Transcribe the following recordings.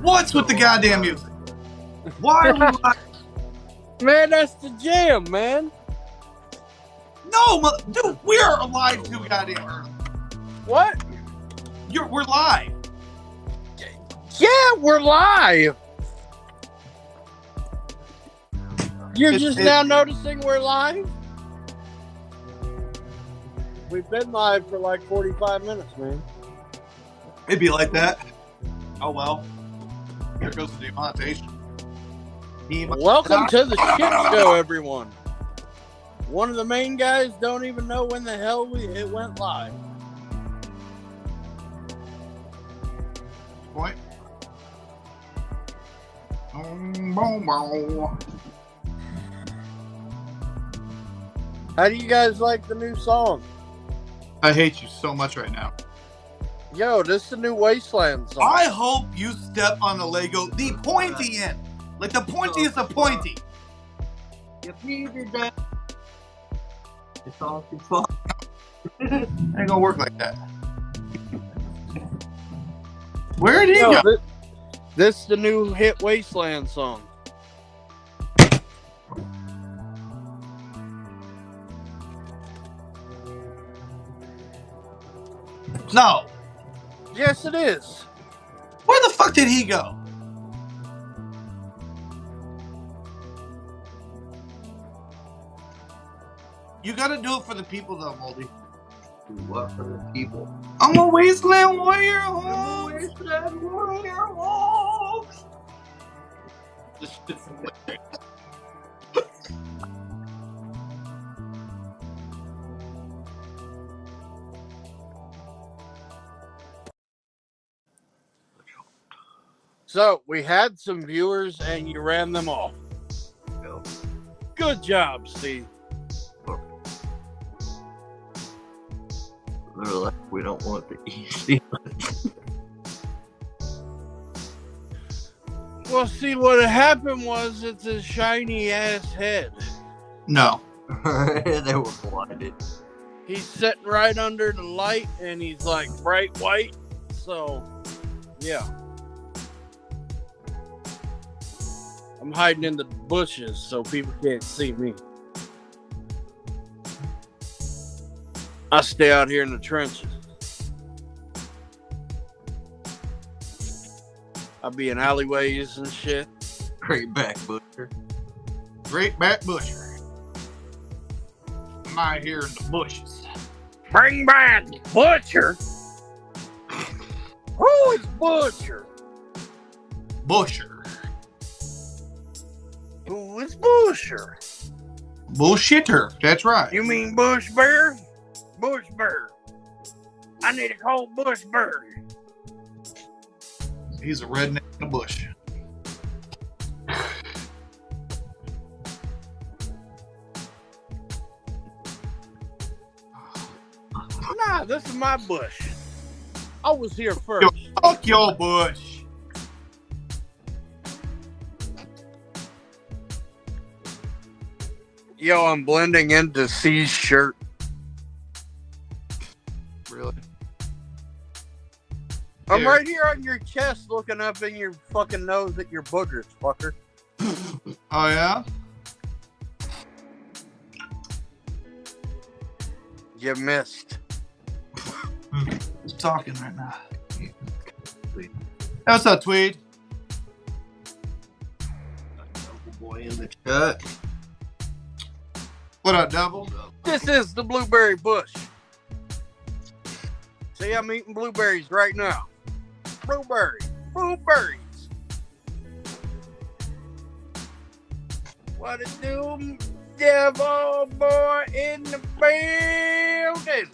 What's with the goddamn music? Why are we live? Man, that's the jam, man. No, dude, we are live too goddamn early. What? We're live. Yeah, we're live. You're just now noticing we're live? We've been live for like 45 minutes, man. It'd be like that. Oh well. Here goes the demonetization. Welcome to the shit show, everyone. One of the main guys don't even know when the hell it went live. Point. Boom, boom. How do you guys like the new song? I hate you so much right now. Yo, this is the new Wasteland song. I hope you step on the Lego, the pointy end. Like the pointy is the pointy. If you did that, it's all too fun. Ain't gonna work like that. Where did he go? This is the new hit Wasteland song. No. Yes, it is. Where the fuck did he go? You gotta do it for the people though, Moldy. Do what for the people? I'm a wasteland warrior, I'm a wasteland warrior, Hawks. So, we had some viewers and you ran them off. Yep. Good job, Steve. They're like, we don't want the easy. Well, see, what happened was it's a shiny ass head. No. They were blinded. He's sitting right under the light and he's like bright white. So, yeah. I'm hiding in the bushes so people can't see me. I stay out here in the trenches. I'll be in alleyways and shit. Great back butcher. Great back butcher. I'm out here in the bushes. Bring back Butcher. Who is Butcher? Busher. Who is Busher? Bullshitter. That's right. You mean Bush Bear? Bush Bear. I need to call Bush Bear. He's a redneck in the bush. Nah, this is my bush. I was here first. Yo, fuck your bush. Yo, I'm blending into C's shirt. Really? I'm Here. right here on your chest looking up in your fucking nose at your boogers, fucker. Oh, yeah? You missed. Who's talking right now? Hey, what's up, Tweed? Boy in the chat. What up, Double? This is the blueberry bush. See, I'm eating blueberries right now. Blueberries. What it do, devil boy in the building?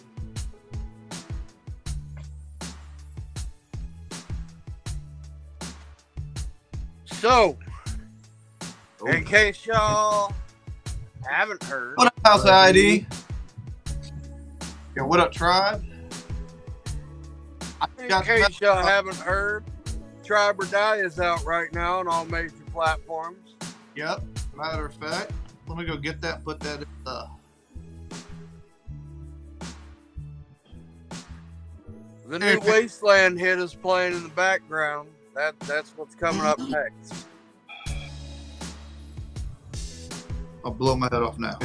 So, in case y'all haven't heard, What up, House ID? Yo, what up, Tribe? in case y'all haven't heard, Tribe or Die is out right now on all major platforms. Yep. Matter of fact, let me go get that and put that in the... The new Wasteland hit is playing in the background. That's what's coming up next. I'll blow my head off now.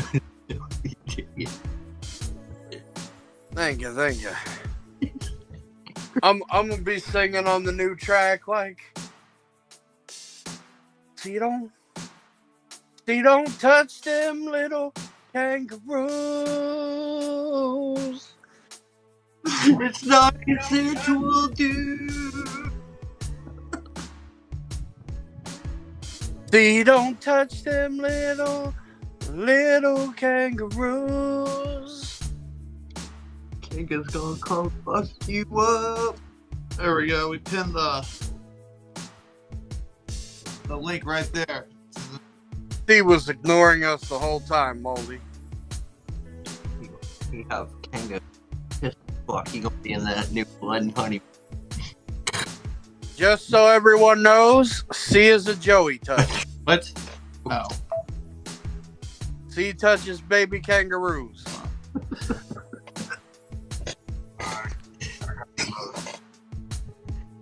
Thank you. I'm gonna be singing on the new track like, see don't touch them little kangaroos. It's not consensual, dude. See don't touch them little kangaroos. Kanga's gonna come bust you up. There we go. We pinned the link right there. He was ignoring us the whole time, Moldy. You have Kanga pissed fuck. He gonna be in that new Blood and Honey. Just so everyone knows, C is a Joey touch. What? Oh. C touches baby kangaroos.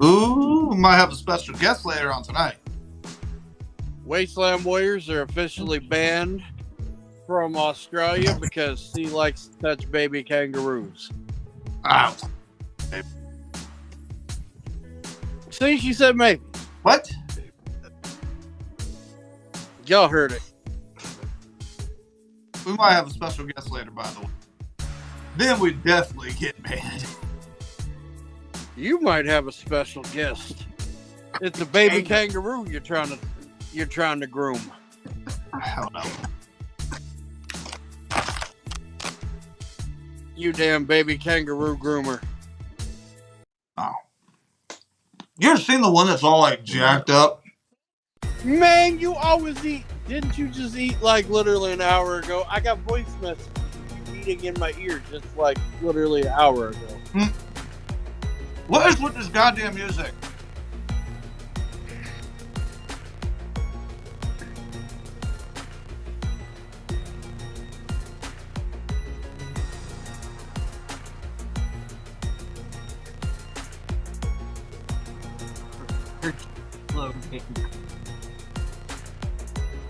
Ooh, we might have a special guest later on tonight. Wasteland Warriors are officially banned from Australia because C likes to touch baby kangaroos. Ow. See, she said maybe. What? Y'all heard it. We might have a special guest later, by the way. Then we definitely get banned. You might have a special guest. It's a baby kangaroo you're trying to groom. Hell no. You damn baby kangaroo groomer. Oh. You ever seen the one that's all like jacked up? Man, you always eat. Didn't you just eat like literally an hour ago? I got voice messages of you eating in my ear just like literally an hour ago. What is with this goddamn music?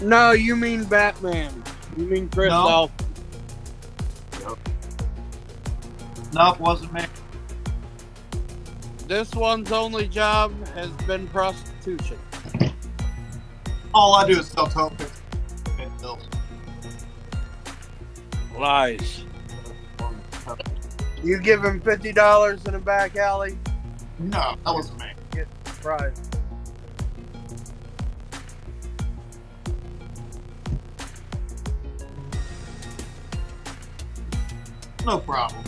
No, you mean Batman. You mean Chris Elf. Nope, wasn't me. This one's only job has been prostitution. All I do is sell topics and bills. Lies. You give him $50 in a back alley? No, that wasn't me. Get surprised. No problem.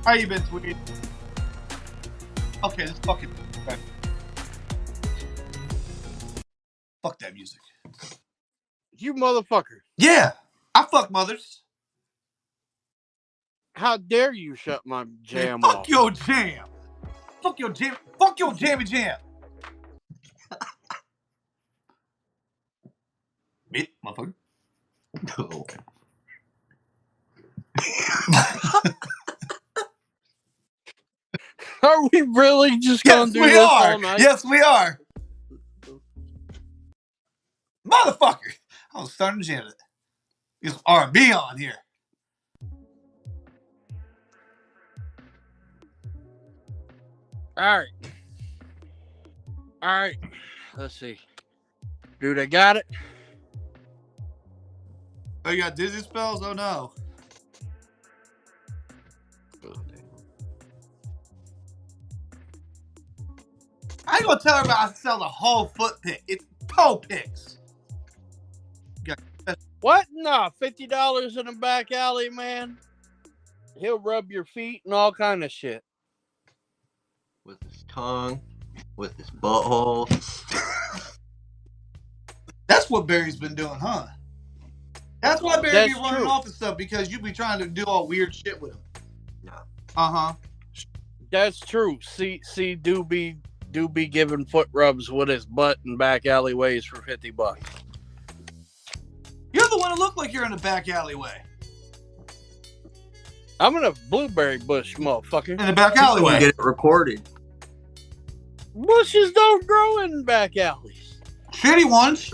How you been, Tweet? Okay, this fucking... Fuck that music. You motherfucker. Yeah, I fuck mothers. How dare you shut my jam Fuck off? your jam. Fuck your jam. Fuck your jammy jam. Bit, motherfucker. No. Are we really just gonna do this all night? Yes, we are. Motherfucker. I was starting to jam it. Get some R&B on here. All right. Let's see. Dude, I got it. Oh, you got dizzy spells? Oh, no. I ain't gonna tell everybody I sell the whole foot pick. It's toe picks. What? Nah, $50 in a back alley, man. He'll rub your feet and all kind of shit. With his tongue, with his butthole. That's what Barry's been doing, huh? That's why Barry be running off and stuff, because you be trying to do all weird shit with him. No. Uh-huh. That's true. See, do be giving foot rubs with his butt in back alleyways for $50. You're the one who look like you're in a back alleyway. I'm in a blueberry bush, motherfucker. In the back alleyway. Get it recorded. Bushes don't grow in back alleys. Shitty ones.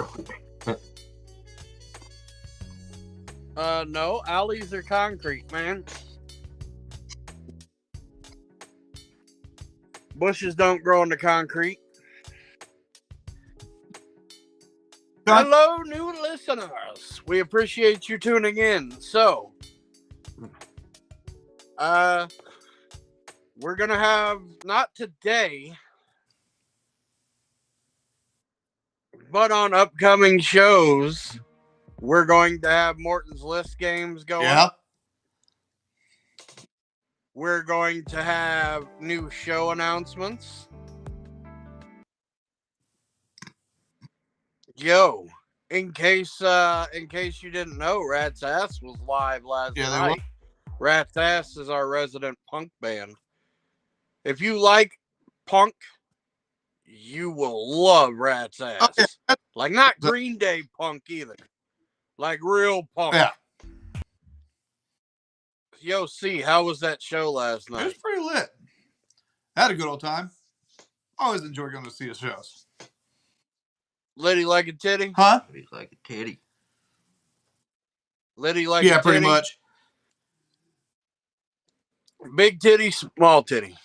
No, alleys are concrete, man. Bushes don't grow in the concrete. Hello, new listeners. We appreciate you tuning in. So, we're going to have, not today, but on upcoming shows, we're going to have Morton's List games going. Yeah. We're going to have new show announcements. Yo, in case you didn't know, Rat's Ass was live last night. Rat's Ass is our resident punk band. If you like punk, you will love Rat's Ass. Okay. Like not Green Day punk either. Like real punk. Yeah. Yo, C, how was that show last night? It was pretty lit. I had a good old time. Always enjoy going to see the shows. Liddy like a titty? Huh? Liddy like a titty. Liddy like a titty? Yeah, pretty much. Big titty, small titty.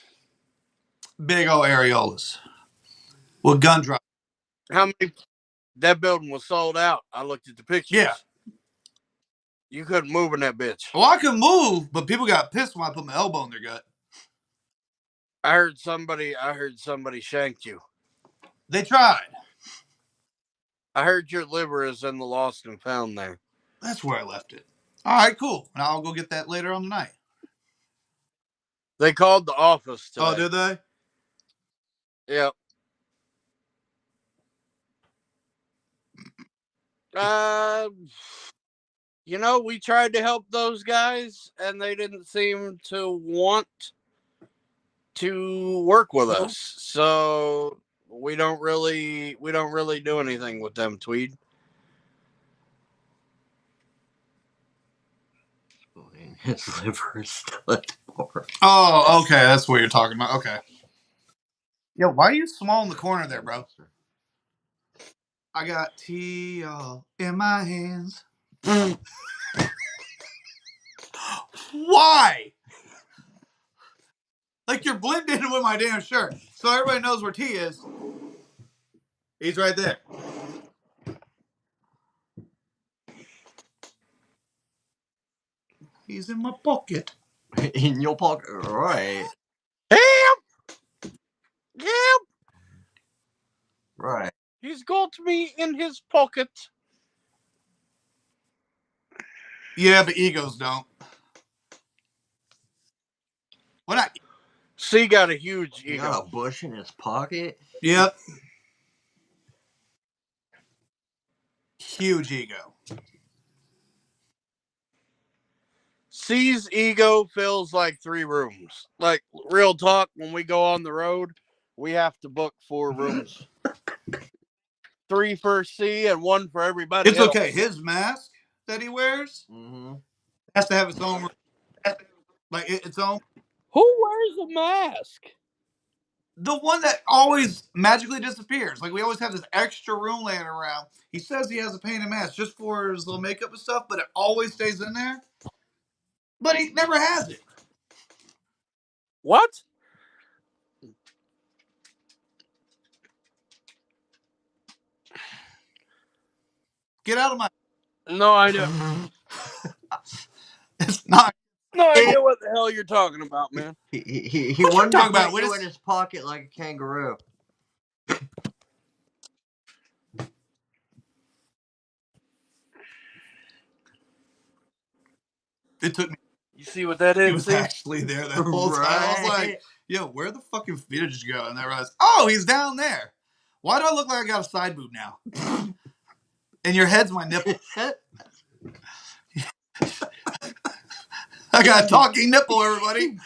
Big old areolas. With gun drop. How many? That building was sold out. I looked at the pictures. Yeah. You couldn't move in that bitch. Well, I could move, but people got pissed when I put my elbow in their gut. I heard somebody shanked you. They tried. I heard your liver is in the lost and found there. That's where I left it. All right, cool. And I'll go get that later on tonight. They called the office today. Oh, did they? Yep. You know, we tried to help those guys, and they didn't seem to want to work with us. So we don't really do anything with them, Tweed. His liver is still at the door. Oh, okay. That's what you're talking about. Okay. Yo, why are you small in the corner there, bro? I got tea in my hands. Why? Like you're blending with my damn shirt. So everybody knows where T is. He's right there. He's in my pocket. In your pocket, right? Yep. Right. He's got me in his pocket. Yeah, but egos don't. What? Not? C got a huge ego. He got a bush in his pocket. Yep. Huge ego. C's ego fills like 3 rooms. Like, real talk, when we go on the road, we have to book 4 rooms. 3 for C and 1 for everybody else. It's okay. His mask that he wears has to have its own, like its own. Who wears a mask? The one that always magically disappears. Like we always have this extra room laying around. He says he has a painted mask just for his little makeup and stuff, but it always stays in there. But he never has it. What? Get out of my... No idea. It's not... No idea what the hell you're talking about, man. He wanted to put you in his pocket like a kangaroo. It took me... You see what that is? He was actually there that whole time. I was like, yo, where the fucking feet did you go? And I realized, oh, he's down there. Why do I look like I got a side boob now? And your head's my nipple. I got a talking nipple, everybody.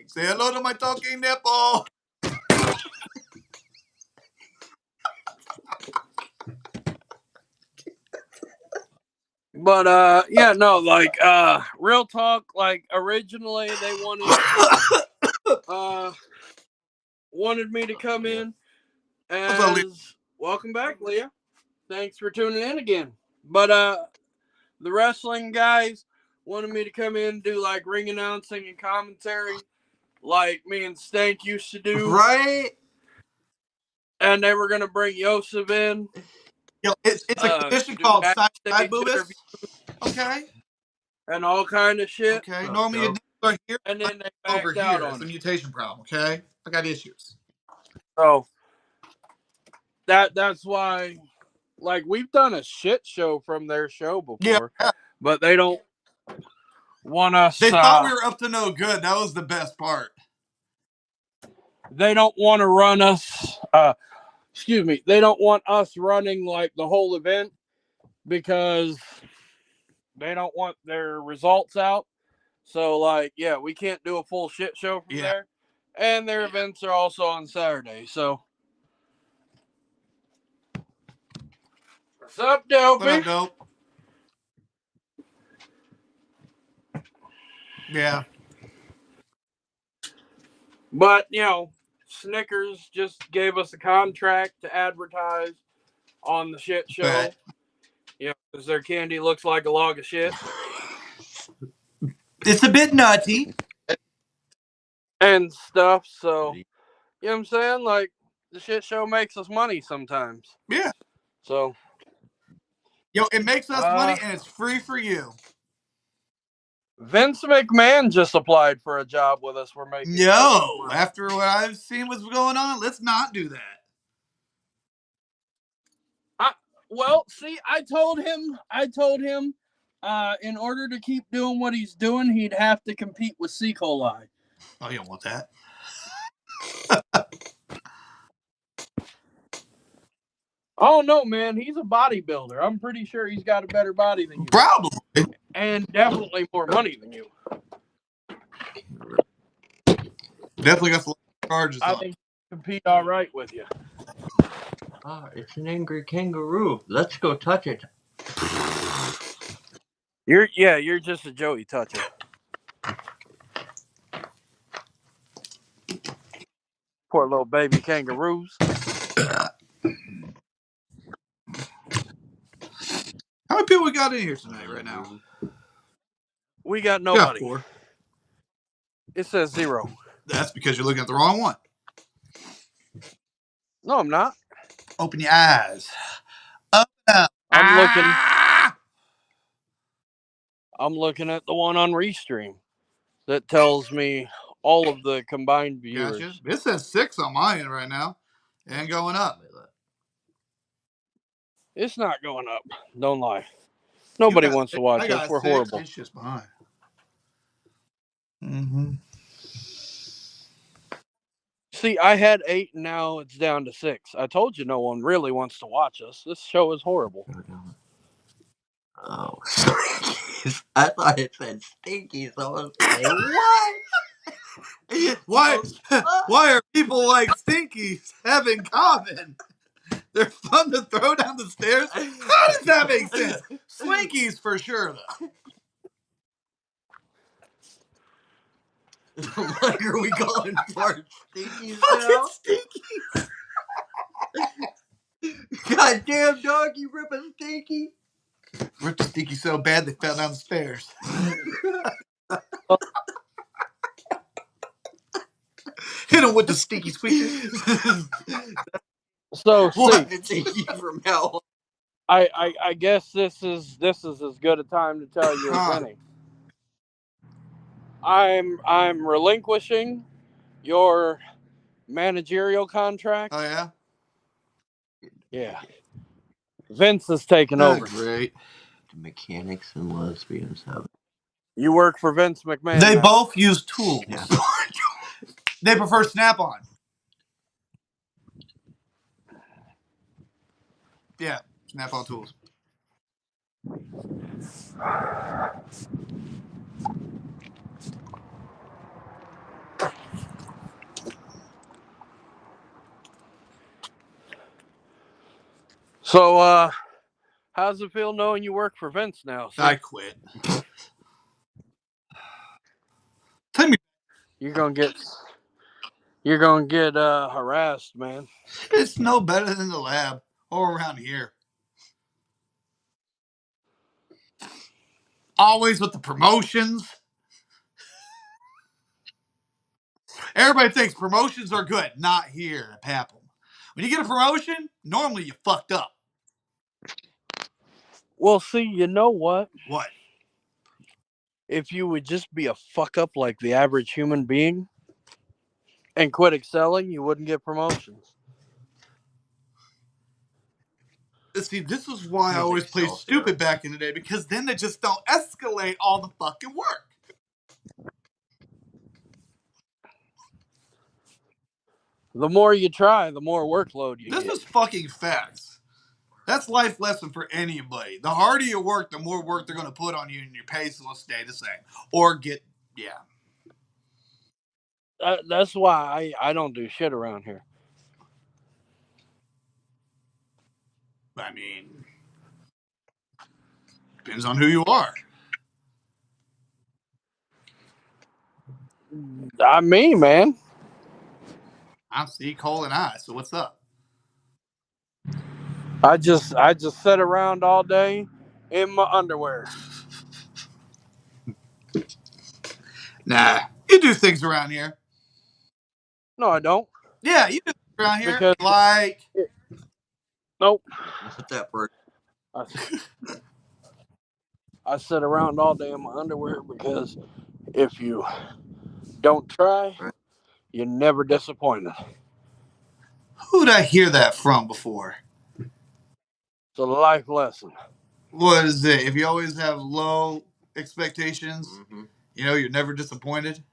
Say hello to my talking nipple. But yeah, no, like real talk, like originally they wanted me to come in Welcome back, Leah. Thanks for tuning in again. But the wrestling guys wanted me to come in and do like ring announcing and commentary, like me and Stank used to do. Right? And they were gonna bring Yosef in. It's a condition called side boobies. Okay. And all kind of shit. Okay. Normally your nipples are here, and then they over backed out here. on It's a it. mutation problem. Okay. I got issues. So that's why, like, we've done a shit show from their show before, but they don't want us. They thought we were up to no good. That was the best part. They don't want to run us. Excuse me. They don't want us running like the whole event because they don't want their results out. So, like, yeah, we can't do a full shit show from there. And their events are also on Saturday. So, what's up, Dopey? What up, Dope? Yeah. But, you know, Snickers just gave us a contract to advertise on the shit show. Bet. You know, because their candy looks like a log of shit. It's a bit nutty. And stuff, so, you know what I'm saying? Like, the shit show makes us money sometimes. Yeah. So. It makes us money and it's free for you. Vince McMahon just applied for a job with us. We're making. No, after what I've seen what's going on, let's not do that. Well, see, I told him, in order to keep doing what he's doing, he'd have to compete with C. coli. Oh, you don't want that. Oh no, man, he's a bodybuilder. I'm pretty sure he's got a better body than you. Probably. And definitely more money than you. Definitely got some charges I on. think he'll compete all right with you. It's an angry kangaroo. Let's go touch it. You're just a Joey toucher. Poor little baby kangaroos. How many people we got in here tonight right now? We got nobody. Yeah, 4. It says 0. That's because you're looking at the wrong one. No, I'm not. Open your eyes. Up. I'm looking at the one on Restream that tells me all of the combined viewers. Gotcha. It says 6 on my end right now. And going up. It's not going up. Don't lie. Nobody wants to watch us. We're 6. horrible. It's just behind. Mm-hmm. See, I had 8, and now it's down to 6. I told you no one really wants to watch us. This show is horrible. Oh, I thought it said stinky, so I was like, what? Why are people like Stinkies have in common? They're fun to throw down the stairs. How does that make sense? Slinkies for sure, though. Like, are we going for stinkies now? Stinkies. Goddamn dog, you rip a stinky. Ripped a stinky so bad they fell down the stairs. Hit him with the stinky squeaker. So, stinky from hell. I guess this is as good a time to tell you as any. I'm relinquishing your managerial contract. Oh yeah? Yeah. Vince is taking over. Great. The mechanics and lesbians have. You work for Vince McMahon. They now. both use tools. Yeah. They prefer Snap-on. Yeah, Snap-on tools. So, how's it feel knowing you work for Vince now? I quit. Tell me. You're gonna get You're gonna get harassed, man. It's no better than the lab or around here. Always with the promotions. Everybody thinks promotions are good. Not here at Papham. When you get a promotion, normally you fucked up. Well, see, you know what? What? If you would just be a fuck up like the average human being and quit excelling, you wouldn't get promotions. See, this is why I always played stupid back in the day, because then they just don't escalate all the fucking work. The more you try, the more workload you This get. is fucking facts. That's life lesson for anybody. The harder you work, the more work they're going to put on you, and your pace will stay the same. Or get, yeah. That's why I don't do shit around here. I mean, depends on who you are. I'm me, man. I'm C, Cole, and I. So what's up? I just sit around all day in my underwear. Nah, you do things around here. No, I don't. Yeah, you do things around here. Because Like, nope. What's that for? I sit around all day in my underwear because if you don't try, you're never disappointed. who'd I hear that from before? It's a life lesson. What is it? If you always have low expectations, you're never disappointed.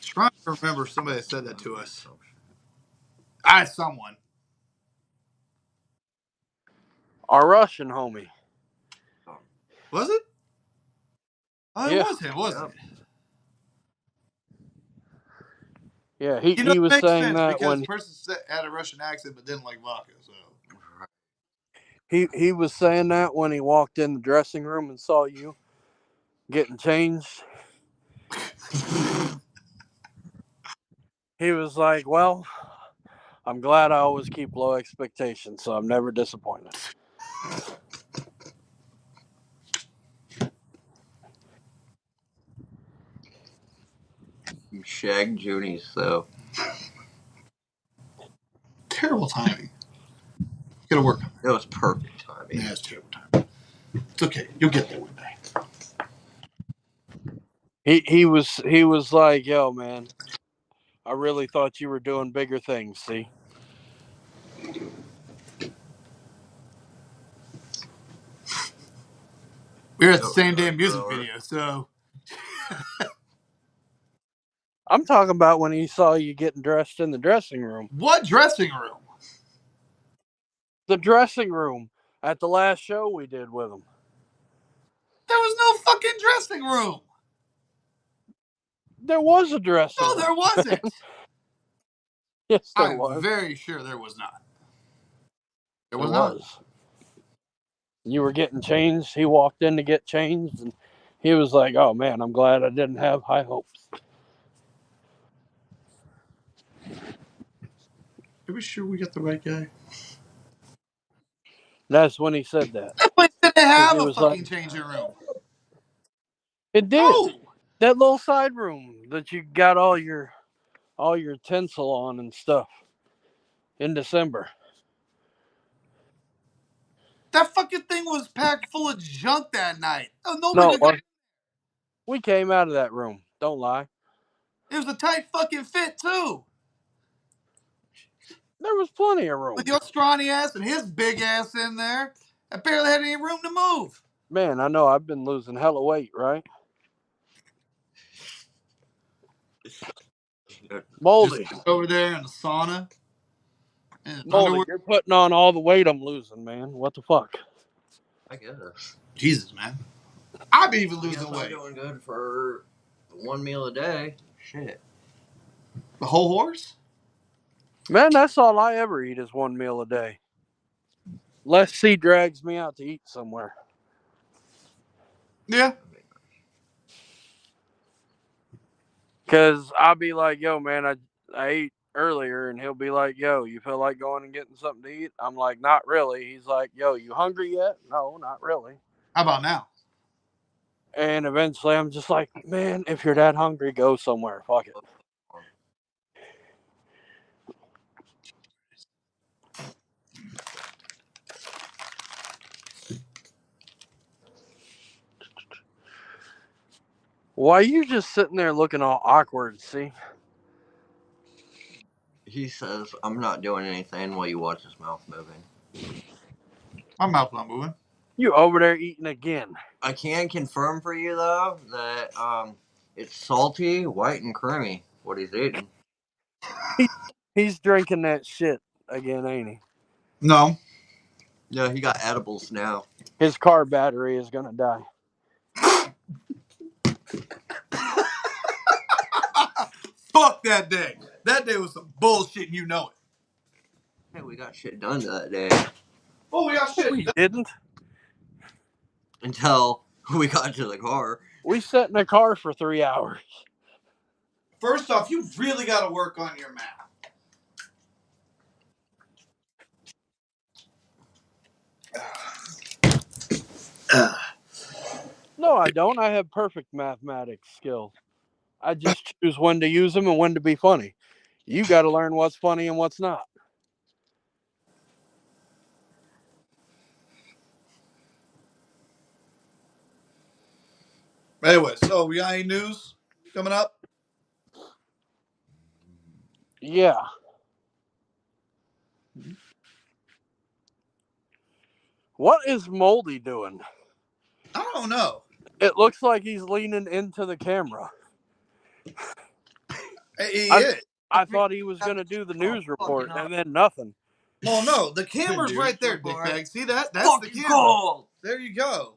Trying to remember somebody that said that to us. Someone. Our Russian homie. Was it? Oh, it Yeah. was him, wasn't it? Yeah, It he was makes saying sense that because the when person had a Russian accent but didn't like vodka. So he was saying that when he walked in the dressing room and saw you getting changed. He was like, "Well, I'm glad I always keep low expectations, so I'm never disappointed." You shagged Junie, so terrible timing. You gotta work on it was perfect timing. Yeah, it's terrible timing. It's okay. You'll get there one day. He was like, "Yo, man, I really thought you were doing bigger things." See, We were at the same damn music video, so I'm talking about when he saw you getting dressed in the dressing room. what dressing room? The dressing room at the last show we did with him. There was no fucking dressing room. There was a dressing room. No, there wasn't. Yes, there I'm was. very sure there was not. There There was not. was. You were getting changed. He walked in to get changed, and he was like, "Oh man, I'm glad I didn't have high hopes." Are we sure we got the right guy? That's when he said that. That place didn't Because have he a was like, fucking changing room. "It did. No. That little side room that you got all your tinsel on and stuff in December." That fucking thing was packed full of junk that night. Oh, nobody No, could get. we came out of that room. Don't lie. It was a tight fucking fit too. There was plenty of room. With your scrawny ass and his big ass in there, I barely had any room to move. Man, I know I've been losing hella weight, right? Moldy. Just over there in the sauna. And Moldy, underwear. you're putting on all the weight I'm losing, man. What the fuck? I guess. Jesus, man. I've even losing I'm weight. doing good for one meal a day. Shit. The whole horse? Man, that's all I ever eat is one meal a day. Unless C drags me out to eat somewhere. Yeah. Because I'll be like, yo, man, I ate earlier. And he'll be like, yo, you feel like going and getting something to eat? I'm like, not really. He's like, yo, you hungry yet? No, not really. How about now? And eventually I'm just like, man, if you're that hungry, go somewhere. Fuck it. Why are you just sitting there looking all awkward, see? He says, I'm not doing anything while you watch his mouth moving. My mouth's not moving. You over there eating again. I can confirm for you, though, that it's salty, white, and creamy, what he's eating. He's drinking that shit again, ain't he? No. Yeah, he got edibles now. His car battery is going to die. Fuck that day. That day was some bullshit and you know it. Hey, we got shit done that day. Oh, we got shit We done. didn't. Until we got to the car. We sat in a car for 3 hours. First off, you really got to work on your math. No, I don't. I have perfect mathematics skills. I just choose when to use them and when to be funny. You got to learn what's funny and what's not. Anyway, so we got any news coming up? Yeah. What is Moldy doing? I don't know. It looks like he's leaning into the camera. He is. I thought he was going to do the news report and then nothing. Well, no, the camera's right there, dickbag. See that? That's fucking the camera. cold. There you go.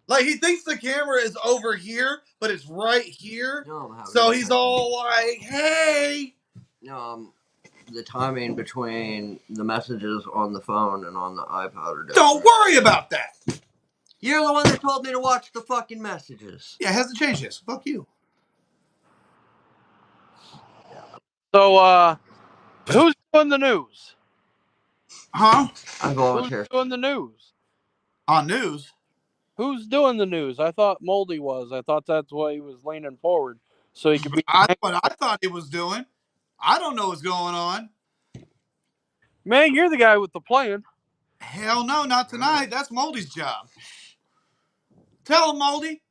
Like, he thinks the camera is over here, but it's right here. So he's all like, hey. The timing between the messages on the phone and on the iPad are different. Don't worry about that. You're the one that told me to watch the fucking messages. Yeah, it hasn't changed yet, so fuck you. So, who's doing the news? Huh? I volunteer. Who's doing the news? On news? Who's doing the news? I thought Moldy was. I thought that's why he was leaning forward so he could be. What I thought he was doing. I don't know what's going on. Man, you're the guy with the plan. Hell no, not tonight. That's Moldy's job. Tell him, Moldy.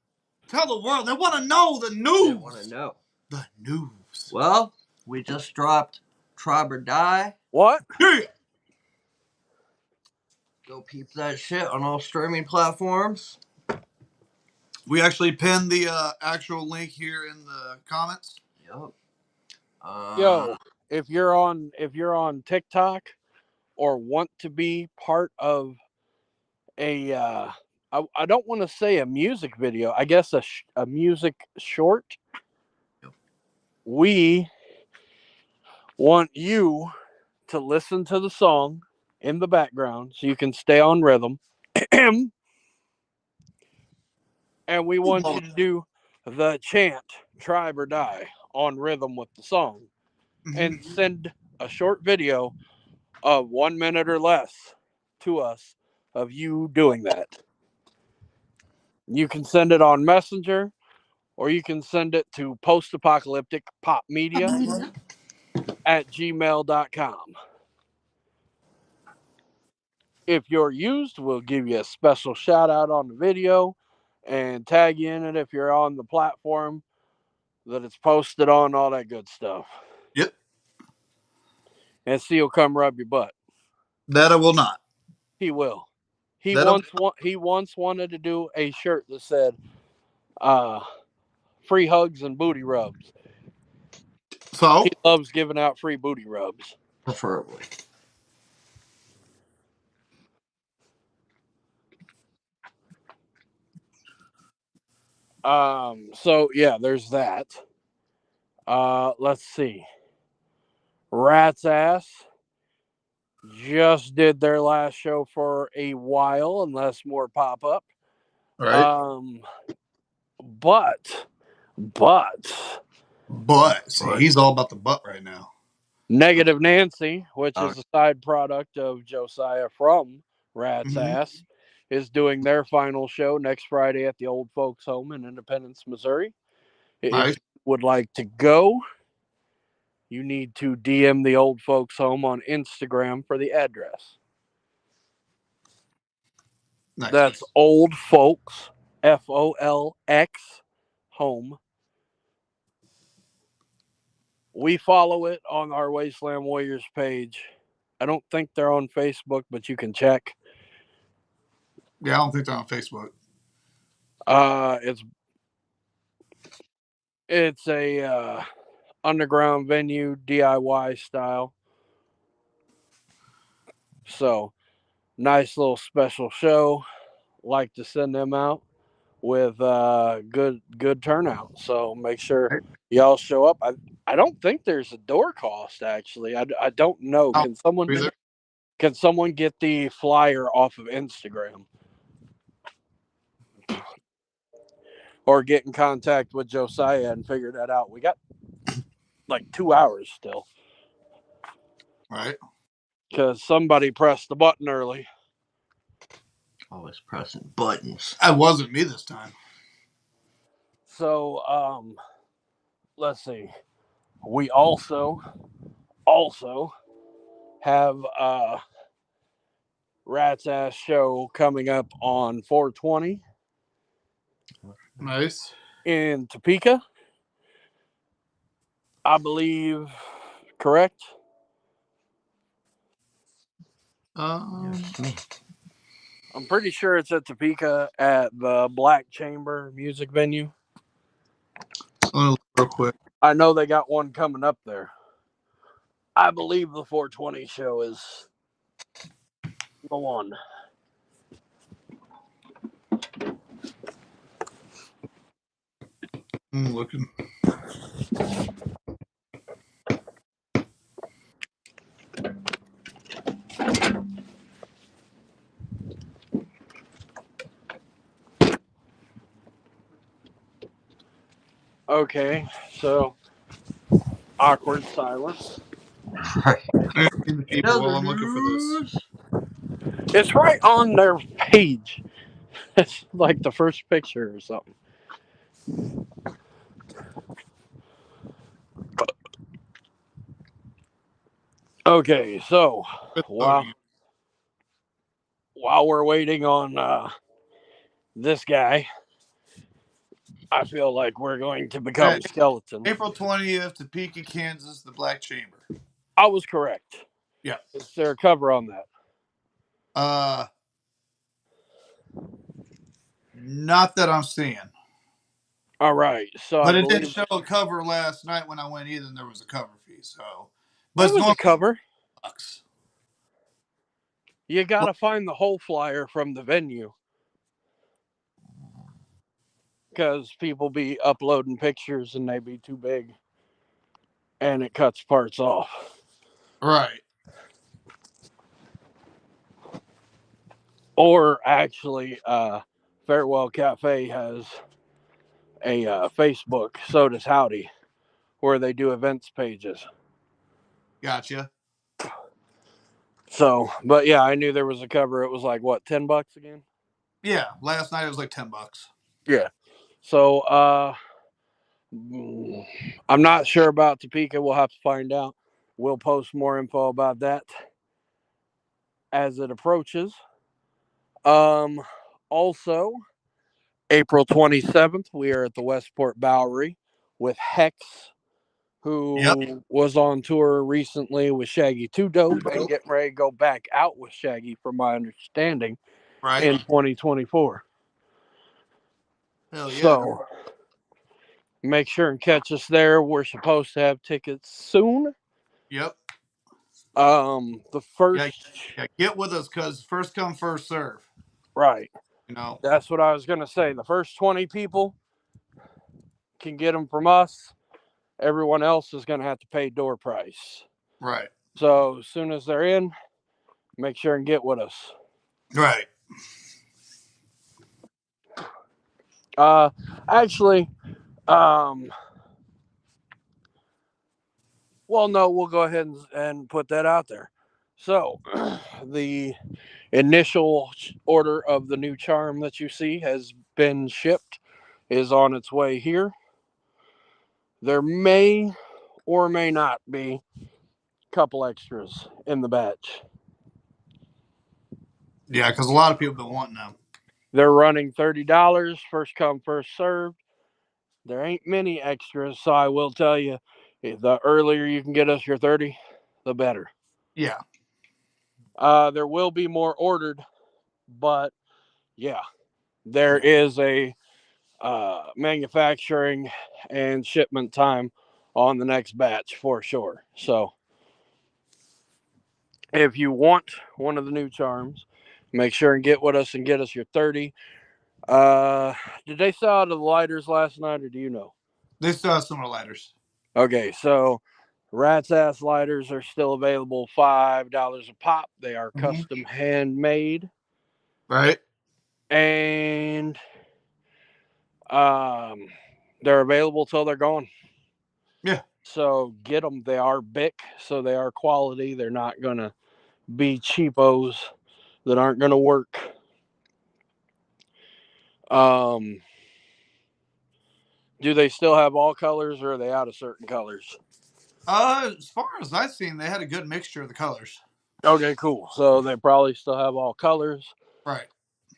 Tell the world. They want to know the news. They want to know. The news. Well, we just dropped Tribe or Die. What? Yeah. Go peep that shit on all streaming platforms. We actually pinned the actual link here in the comments. Yep. Yo, if you're on TikTok or want to be part of a I don't want to say a music video, I guess a music short. Yep. We want you to listen to the song in the background so you can stay on rhythm. And we want you to do the chant Tribe or Die on rhythm with the song. Mm-hmm. And send a short video of 1 minute or less to us of you doing that. You can send it on Messenger, or you can send it to postapocalypticpopmedia@gmail.com. If you're used, we'll give you a special shout out on the video and tag you in it if you're on the platform that it's posted on, all that good stuff. Yep. And C will come rub your butt. That I will not. He will. He once wanted to do a shirt that said free hugs and booty rubs. So? He loves giving out free booty rubs. Preferably. So yeah, there's that. Let's see. Rat's Ass just did their last show for a while, unless more pop up. Right. But But see, he's all about the butt right now. Negative Nancy, which is a side product of Josiah from Rat's Mhm. Ass, is doing their final show next Friday at the Old Folks Home in Independence, Missouri. If Nice. you would like to go, you need to DM the Old Folks Home on Instagram for the address. Nice. That's Old Folks, FOLX, Home. We follow it on our Wasteland Warriors page. I don't think they're on Facebook, but you can check. Yeah, I don't think they're on Facebook. It's a underground venue, DIY style. So nice little special show. Like to send them out with good turnout. So make sure y'all show up. I don't think there's a door cost actually. I don't know. Can someone get the flyer off of Instagram? Or get in contact with Josiah and figure that out. We got like 2 hours still. Right. Because somebody pressed the button early. Always pressing buttons. That wasn't me this time. So, let's see. We also have Rat's Ass show coming up on 420. Nice. In Topeka. I believe, correct? Yes, I'm pretty sure it's at Topeka at the Black Chamber music venue. Real quick. I know they got one coming up there. I believe the 420 show is the one. I'm looking. Okay, so awkward silence. Right. The people while I'm looking for this. It's right on their page. It's like the first picture or something. Okay, so while we're waiting on this guy, I feel like we're going to become skeleton. April 20th, Topeka, Kansas, the Black Chamber. I was correct. Yeah. Is there a cover on that? Not that I'm seeing. All right. So but it didn't show a cover last night when I went either, and there was a cover fee. So, but there was a cover. $bucks. You got to find the whole flyer from the venue. Because people be uploading pictures and they be too big. And it cuts parts off. Right. Or actually, Farewell Cafe has a Facebook, so does Howdy, where they do events pages. Gotcha. So, but yeah, I knew there was a cover. It was like, what, $10 again? Yeah, last night it was like $10. Yeah. So, I'm not sure about Topeka. We'll have to find out. We'll post more info about that as it approaches. Also, April 27th, we are at the Westport Bowery with Hex, who was on tour recently with Shaggy 2 Dope and getting ready to go back out with Shaggy, from my understanding, in 2024. Hell yeah. So make sure and catch us there. We're supposed to have tickets soon. Yep. The first. Yeah, get with us because first come, first serve. Right. You know. That's what I was going to say. The first 20 people can get them from us. Everyone else is going to have to pay door price. Right. So as soon as they're in, make sure and get with us. Right. Actually, Well, no, we'll go ahead and put that out there. So, the initial order of the new charm that you see has been shipped, is on its way here. There may or may not be a couple extras in the batch. Yeah, because a lot of people have been wanting them. They're running $30, first come, first served. There ain't many extras, so I will tell you, the earlier you can get us your 30, the better. Yeah. There will be more ordered, but yeah, there is a manufacturing and shipment time on the next batch for sure. So if you want one of the new charms, make sure and get with us and get us your 30. Did they sell out of the lighters last night, or do you know? They still have some of the lighters. Okay, so Rat's Ass lighters are still available, $5 a pop. They are custom handmade. Right. And they're available till they're gone. Yeah. So get them. They are Bic, so they are quality. They're not gonna be cheapos that aren't gonna work. Do they still have all colors, or are they out of certain colors? As far as I've seen, they had a good mixture of the colors. Okay, cool. So they probably still have all colors. Right.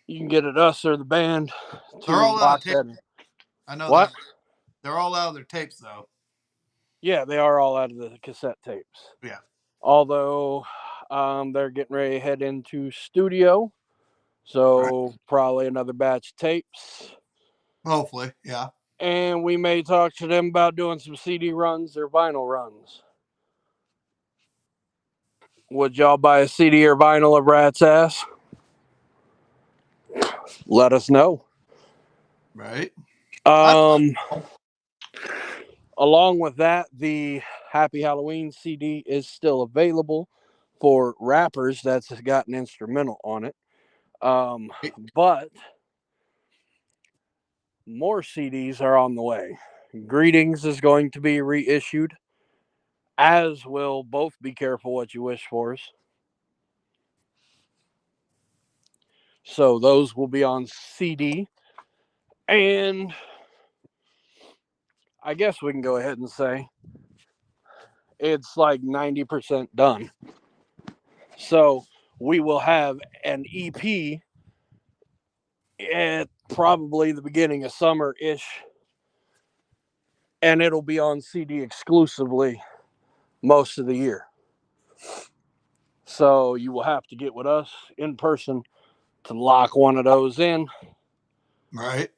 You can get it us or the band They're to all out lock of tape. that in. I know What? that. They're all out of their tapes, though. Yeah, they are all out of the cassette tapes. Yeah. Although they're getting ready to head into studio. So probably another batch of tapes. Hopefully, yeah. And we may talk to them about doing some CD runs or vinyl runs. Would y'all buy a CD or vinyl of Rat's Ass? Let us know. Right. Along with that, the Happy Halloween CD is still available for rappers that's got an instrumental on it. But more CDs are on the way. Greetings is going to be reissued, as will both Be Careful What You Wish For's. So those will be on CD. And I guess we can go ahead and say it's like 90% done. So we will have an EP at probably the beginning of summer ish, and it'll be on CD exclusively most of the year. So you will have to get with us in person to lock one of those in. Right.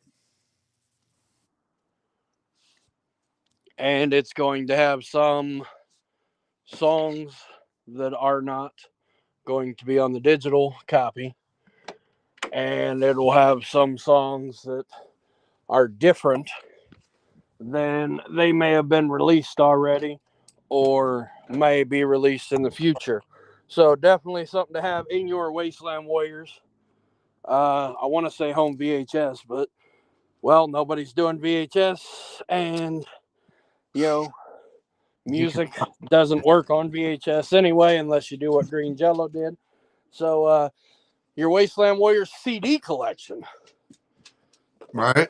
And it's going to have some songs that are not going to be on the digital copy. And it will have some songs that are different than they may have been released already or may be released in the future. So definitely something to have in your Wasteland Warriors. I want to say home VHS, but well, nobody's doing VHS, and music doesn't work on VHS anyway, unless you do what Green Jello did. So your Wasteland Warriors CD collection. Right.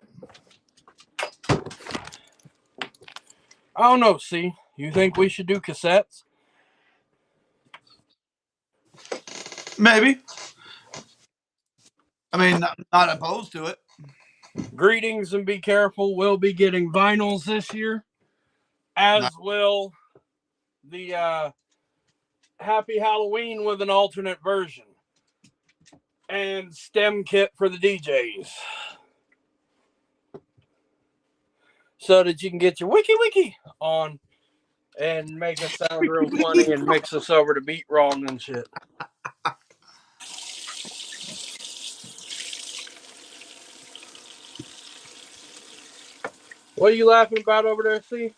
I don't know. See, you think we should do cassettes? Maybe. I mean, not opposed to it. Greetings and Be Careful. We'll be getting vinyls this year, as will the Happy Halloween with an alternate version and stem kit for the DJs, so that you can get your wiki on and make us sound real funny and mix us over to beat wrong and shit. What are you laughing about over there, C?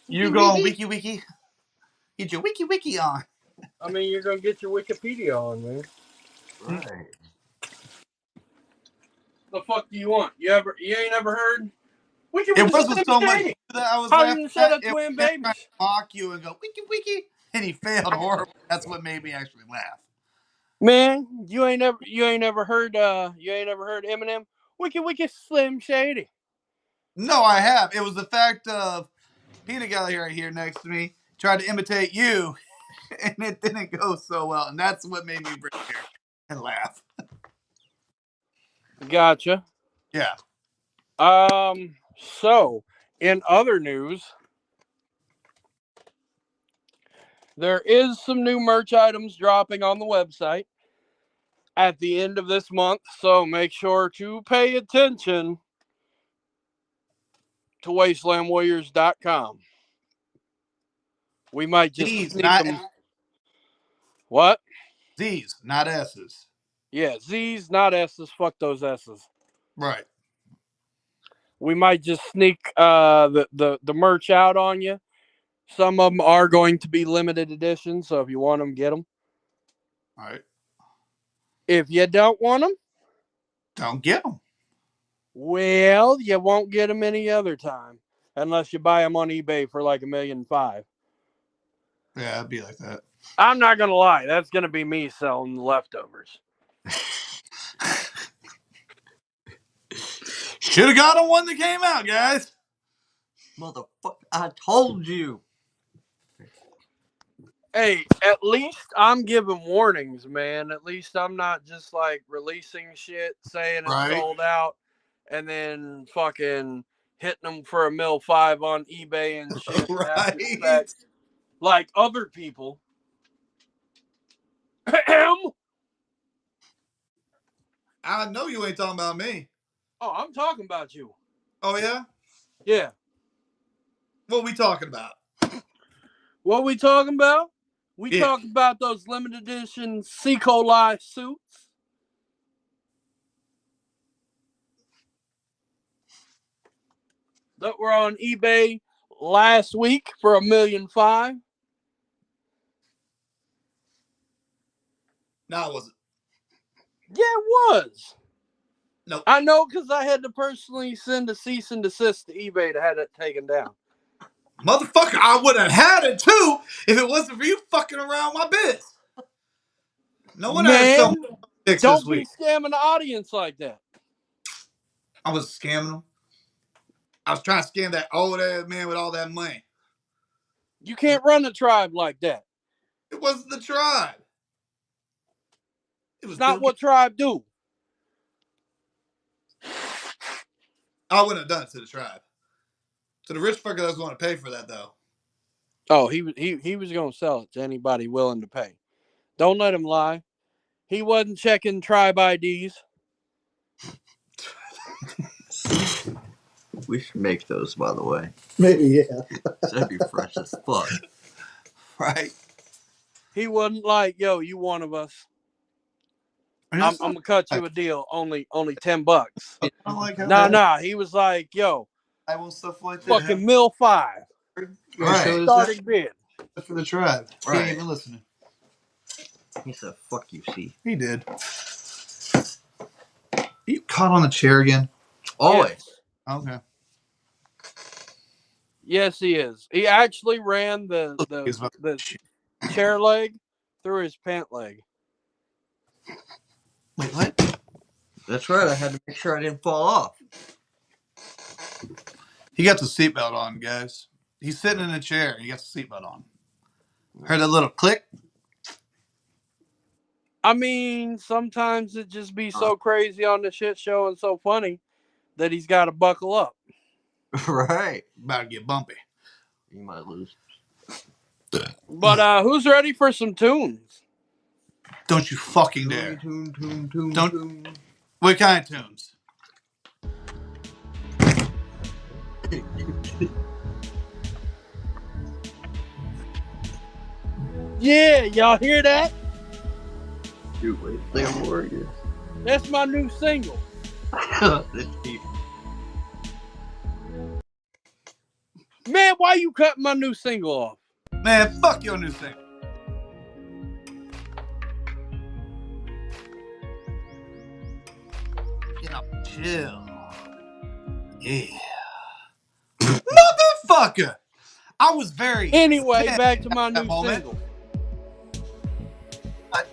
You go on wiki. Get your wiki on. I mean, you're gonna get your Wikipedia on, man. Right. The fuck do you want? You ain't ever heard It wasn't so much you that I was laughing instead at. of It was twin him trying to babies. mock you and go wiki wiki, and he failed horribly. That's what made me actually laugh. Man, you ain't never heard Eminem. Wiki Slim Shady. No, I have. It was the fact of Peanut Gallery right here next to me tried to imitate you, and it didn't go so well, and that's what made me bring here and laugh. Gotcha. Yeah. So in other news, there is some new merch items dropping on the website at the end of this month, so make sure to pay attention to wastelandwarriors.com. We might just Z's, sneak not them. What? Z's, not S's. Yeah, Z's, not S's. Fuck those S's. Right. We might just sneak the merch out on you. Some of them are going to be limited edition, so if you want them, get them. All right. If you don't want them, Don't get them. well, you won't get them any other time unless you buy them on eBay for like $1.5 million. Yeah, it'd be like that. I'm not gonna lie, that's gonna be me selling the leftovers. Should have got on one that came out, guys. Motherfucker, I told you. Hey, at least I'm giving warnings, man. At least I'm not just like releasing shit, saying it's Right. sold out, and then fucking hitting them for $1.5 million on eBay and shit. Right. Like other people. I know you ain't talking about me. Oh, I'm talking about you. Oh, yeah? Yeah. What we talking about? What we talking about? We Yeah. talking about those limited edition C. coli suits. That were on eBay last week for $1.5 million. No, it wasn't. Yeah, it was. Nope. I know because I had to personally send a cease and desist to eBay to have it taken down. Motherfucker, I would have had it too if it wasn't for you fucking around my biz. No wonder I had so Man, much this don't be week. scamming the audience like that. I was scamming them. I was trying to scam that old ass man with all that money. You can't run a tribe like that. It wasn't the tribe. It was It's not Bill what Gates. tribe do. I wouldn't have done it to the tribe. To the rich fucker that was going to pay for that, though. Oh, he was going to sell it to anybody willing to pay. Don't let him lie. He wasn't checking tribe IDs. We should make those, by the way. Maybe, yeah. That'd be fresh as fuck. Right. He wasn't like, yo, you one of us. I mean, I'm gonna cut you a deal. Only $10. I don't like how Nah. He was like, yo, I will stuff like that. fucking $1.5 million. Right. Starting bid. For the tribe. He Right. ain't even listening. He said, fuck you, see. He did. You caught on the chair again? Always. Yes. Okay. Yes, he is. He actually ran the chair leg through his pant leg. Wait, what? That's right. I had to make sure I didn't fall off. He got the seatbelt on, guys. He's sitting in a chair. He got the seatbelt on. Heard a little click? I mean, sometimes it just be so crazy on the shit show and so funny that he's got to buckle up. Right. About to get bumpy. You might lose. But who's ready for some tunes? Don't you fucking dare. Tune. What kind of tunes? Yeah, y'all hear that? Dude, wait, Sam Warrior. That's my new single. Man, why you cutting my new single off? Man, fuck your new single. You know, chill. Yeah. motherfucker. I was very. Anyway, back to my new moment. single. What?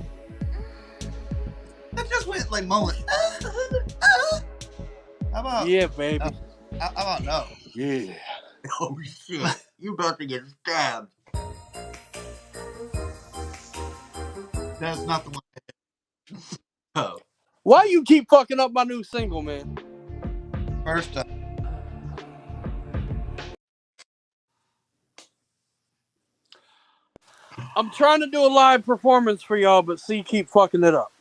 That just went like moment. How about? Yeah, baby. How about no? Yeah. Oh shit! You about to get stabbed. That's not the one. Oh. Why you keep fucking up my new single, man? First up. I'm trying to do a live performance for y'all, but see, keep fucking it up.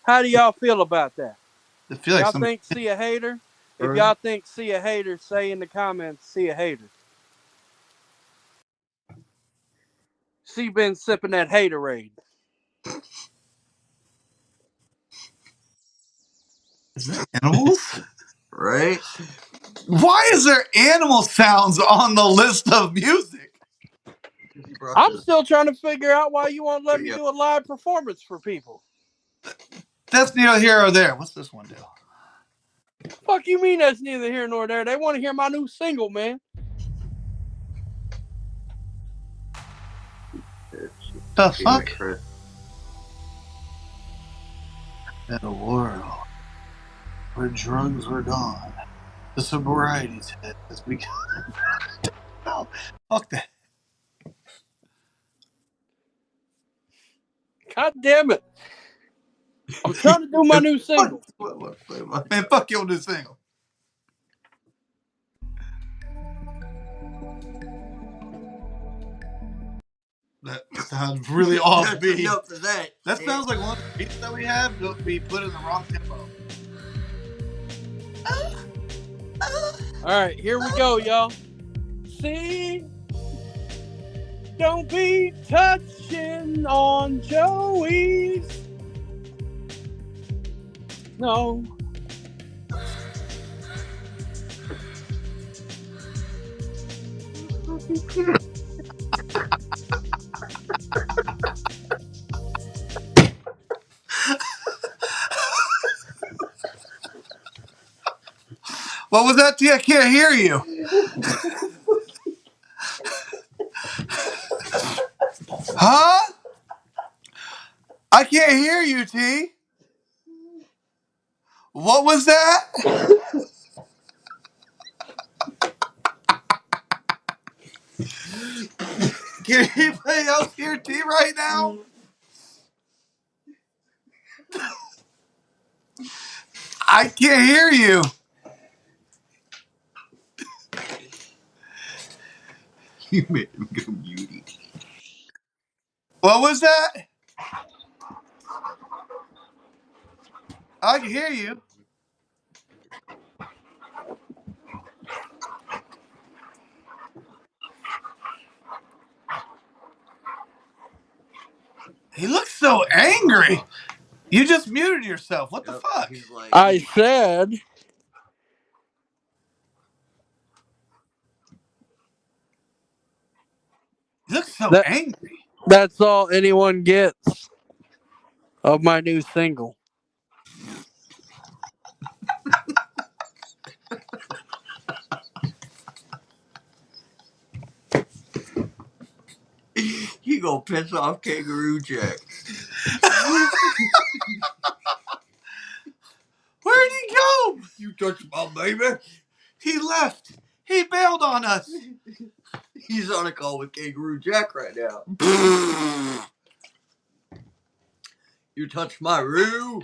How do y'all feel about that? I feel like y'all somebody... think see a hater? If y'all think see a hater, say in the comments, see a hater. See been sipping that haterade. Is that animals? Right? Why is there animal sounds on the list of music? I'm still trying to figure out why you won't let me do a live performance for people. That's neither here or there. What's this one do? Fuck you mean that's neither here nor there? They want to hear my new single, man. The fuck? In a world where drugs were gone, the sobriety test has begun. No, fuck that. God damn it. I'm trying to do my new single. Man, fuck your new single. That sounds really off beat. That sounds like one of the beats that we have will be put in the wrong tempo. Alright, here we go, y'all. See? Don't be touching on Joey's. No. What was that, T? I can't hear you. Huh? I can't hear you, T. What was that? Can anybody else hear T right now? I can't hear you. You made him go muty. What was that? I can hear you. He looks so angry. You just muted yourself. What the fuck? Like, I said... He looks so angry. That's all anyone gets of my new single. You gonna piss off Kangaroo Jack. Where'd he go? You touched my baby. He left. He bailed on us. He's on a call with Kangaroo Jack right now. You touched my roo.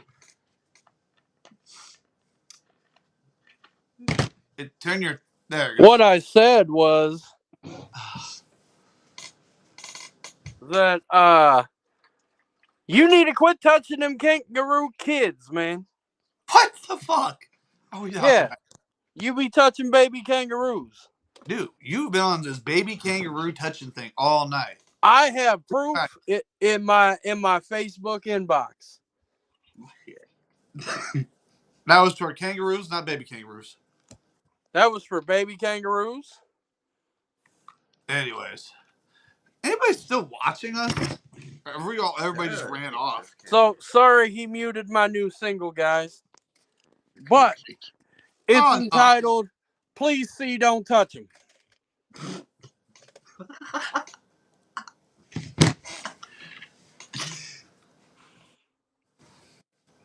Turn your... There you go. What I said was that you need to quit touching them kangaroo kids, man. What the fuck? Oh yeah. You be touching baby kangaroos. Dude, you've been on this baby kangaroo touching thing all night. I have proof in my Facebook inbox. That was for kangaroos, not baby kangaroos. That was for baby kangaroos. Anyways, anybody still watching us? Everybody just ran off. So sorry he muted my new single, guys. But It's entitled, Please See, Don't Touch Him.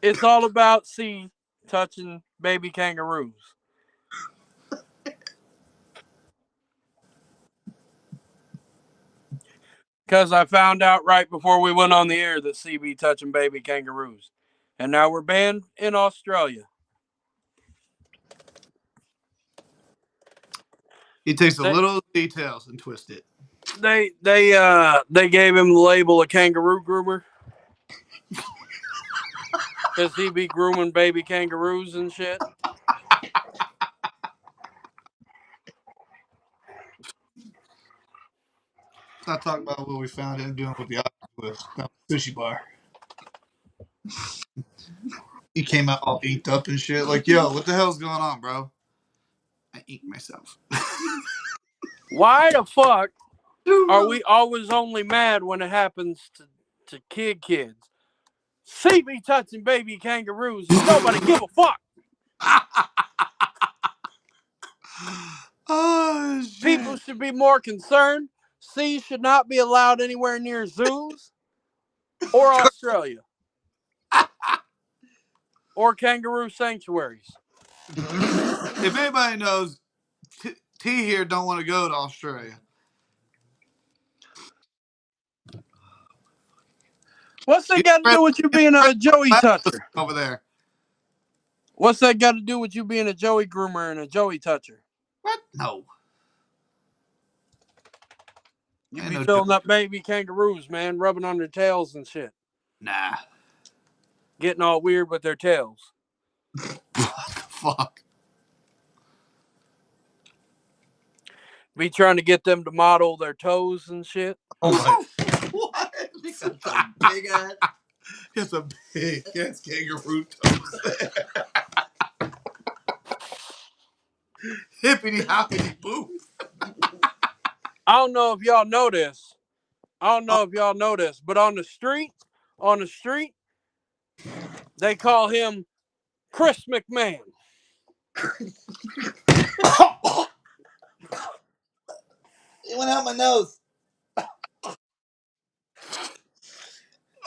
It's all about C touching baby kangaroos. Because I found out right before we went on the air that C be touching baby kangaroos. And now we're banned in Australia. He takes the little details and twists it. They gave him the label of kangaroo groomer. Because he be grooming baby kangaroos and shit. Let's not talk about what we found him doing with the sushi bar. He came out all inked up and shit. Like, yo, what the hell's going on, bro? I inked myself. Why the fuck are we always only mad when it happens to kids? See me touching baby kangaroos. Nobody give a fuck. Oh, shit. People should be more concerned. C should not be allowed anywhere near zoos or Australia or kangaroo sanctuaries. If anybody knows, T here don't want to go to Australia. What's that got to do with you being a Joey toucher? Over there. What's that got to do with you being a Joey groomer and a Joey toucher? What? No. You be filling up baby kangaroos, man, rubbing on their tails and shit. Nah. Getting all weird with their tails. Fuck. Be trying to get them to model their toes and shit. Oh my. What? It's a big ass. It's a big ass kangaroo toes. Hippity hoppity boo. I don't know if y'all know this. But on the street, they call him Chris McMahon. It went out my nose.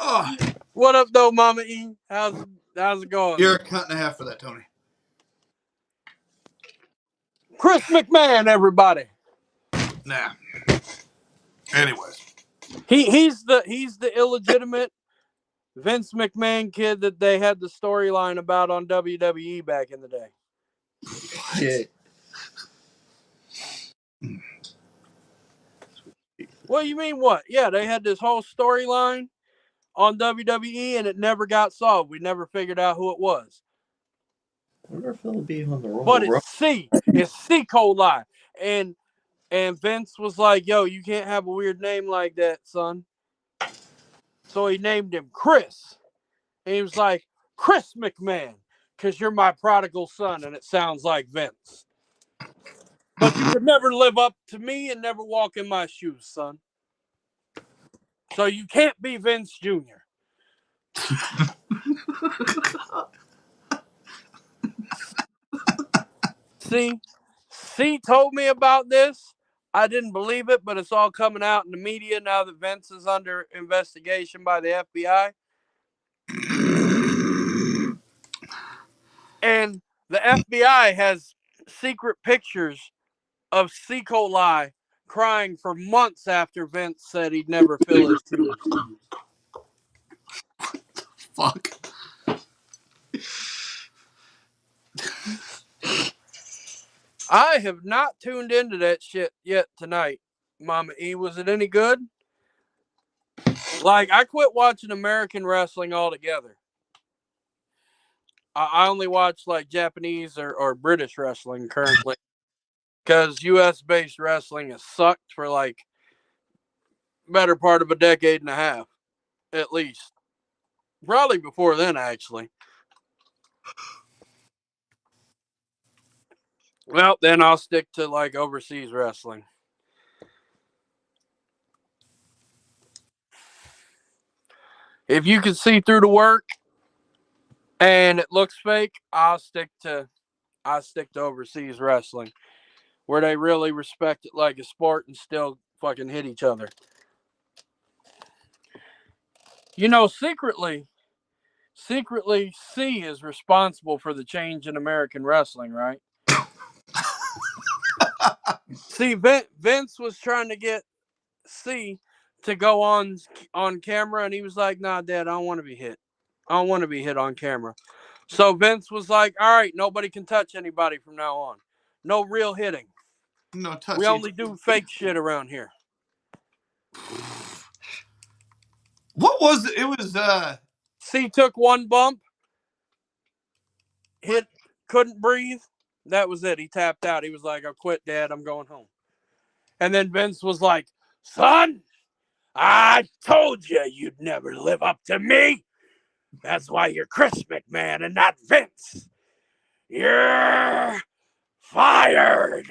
Oh. What up, though, Mama E? How's it going? You're a cunt and a half for that, Tony. Chris McMahon, everybody. Nah. Anyways, he's the illegitimate Vince McMahon kid that they had the storyline about on WWE back in the day. Shit. What do you mean? What? Yeah, they had this whole storyline on WWE and it never got solved. We never figured out who it was. I wonder if it'll be on the Royal But it's C. It's C. coli. And Vince was like, yo, you can't have a weird name like that, son. So he named him Chris. And he was like, Chris McMahon, because you're my prodigal son and it sounds like Vince. But you could never live up to me and never walk in my shoes, son. So you can't be Vince Jr. C told me about this. I didn't believe it, but it's all coming out in the media now that Vince is under investigation by the FBI. And the FBI has secret pictures of C. coli crying for months after Vince said he'd never fill his shoes. Fuck. I have not tuned into that shit yet tonight, Mama E. Was it any good? Like, I quit watching American wrestling altogether. I only watch, like, Japanese or British wrestling currently. Because U.S.-based wrestling has sucked for, like, better part of a decade and a half, at least. Probably before then, actually. Well, then I'll stick to, like, overseas wrestling. If you can see through the work and it looks fake, I'll stick to I stick to overseas wrestling, where they really respect it like a sport and still fucking hit each other. You know, secretly, C is responsible for the change in American wrestling, right? See, Vince was trying to get C to go on camera, and he was like, "Nah, Dad, I don't want to be hit. I don't want to be hit on camera." So Vince was like, "All right, nobody can touch anybody from now on. No real hitting. No We touchy. only do fake shit around here." What was it? It was C took one bump, what? hit, couldn't breathe. That was it. He tapped out. He was like, "I quit, Dad. I'm going home." And then Vince was like, "Son, I told you you'd never live up to me. That's why you're Chris McMahon and not Vince. You're fired."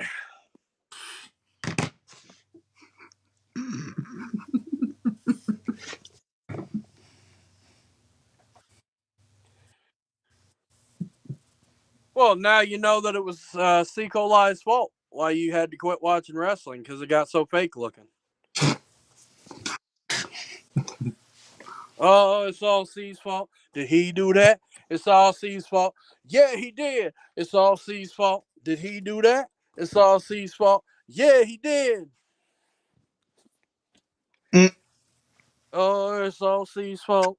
Well, now you know that it was C. coli's fault why you had to quit watching wrestling, because it got so fake looking. Oh, it's all C's fault. Did he do that? It's all C's fault. Yeah, he did. It's all C's fault. Did he do that? It's all C's fault. Yeah, he did. Mm. Oh, it's all C's fault.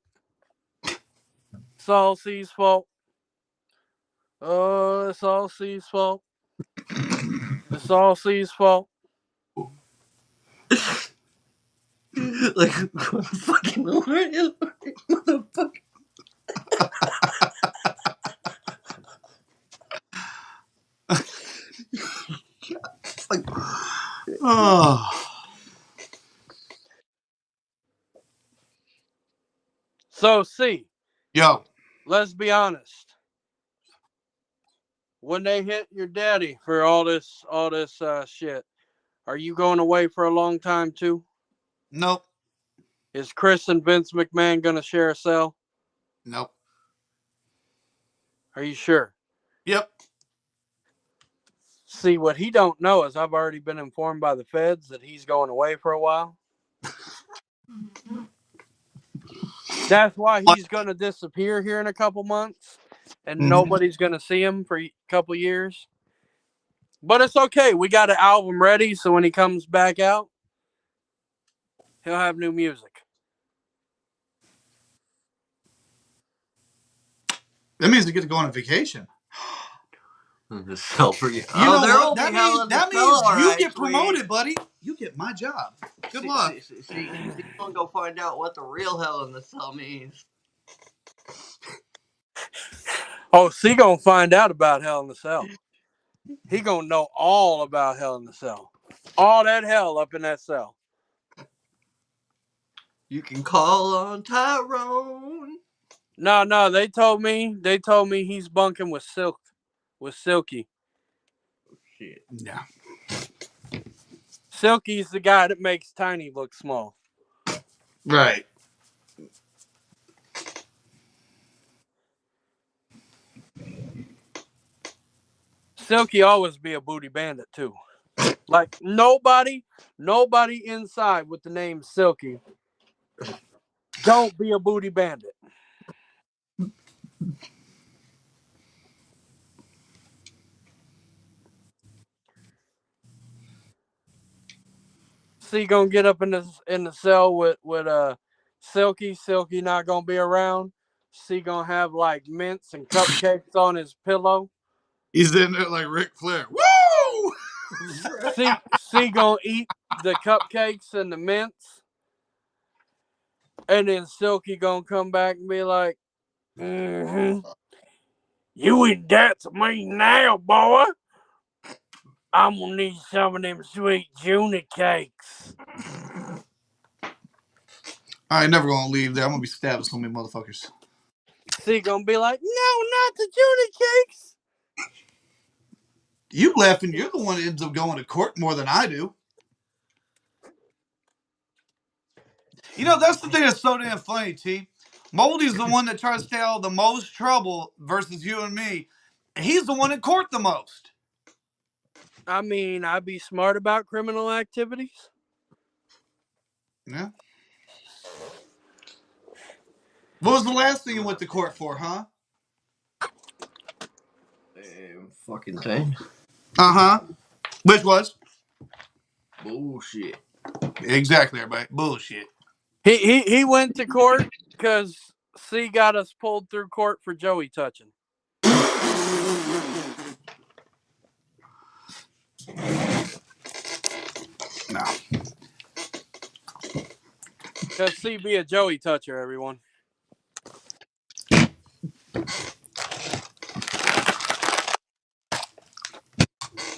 It's all C's fault. Oh, it's all C's fault. It's all C's fault. Like, fucking motherfucker. Like, oh, So, C, yo, let's be honest. When they hit your daddy for all this shit, are you going away for a long time too? nope, Is Chris and Vince McMahon gonna share a cell? nope, Are you sure? yep. See, what he don't know is I've already been informed by the feds that he's going away for a while. That's why he's gonna disappear here in a couple months, and Mm-hmm. nobody's gonna see him for a couple years. But it's okay. We got an album ready, so when he comes back out, he'll have new music. That means we get to go on a vacation. The cell for you. You know there what? will be hell in the That cell, means all you right, get sweet. promoted, buddy. You get my job. Good luck. See, you gonna go find out what the real hell in the cell means. Oh, C gonna find out about Hell in the Cell. He gonna know all about Hell in the Cell. All that hell up in that cell. You can call on Tyrone. No, they told me he's bunking with Silky. Shit. No. Silky's the guy that makes Tiny look small. Right. Silky always be a booty bandit too. Like nobody inside with the name Silky don't be a booty bandit. C gonna get up in the cell with Silky. Silky not gonna be around. C gonna have like mints and cupcakes on his pillow. He's in there like Ric Flair. Woo! C gonna eat the cupcakes and the mints, and then Silky gonna come back and be like, "Mm-hmm. You eat that to me now, boy. I'm gonna need some of them sweet Junior cakes." I ain't never gonna leave there. I'm gonna be stabbing so many motherfuckers. C gonna be like, "No, not the Junior cakes." You laughing? You're the one that ends up going to court more than I do. You know, that's the thing that's so damn funny, T. Moldy's the one that tries to stay out of the most trouble versus you and me. He's the one in court the most. I mean, I'd be smart about criminal activities. Yeah. What was the last thing you went to court for, huh? Fucking thing. Uh-huh. Which was? Bullshit. Exactly, everybody. Bullshit. He went to court because C got us pulled through court for Joey touching. No. Because C be a Joey toucher, everyone.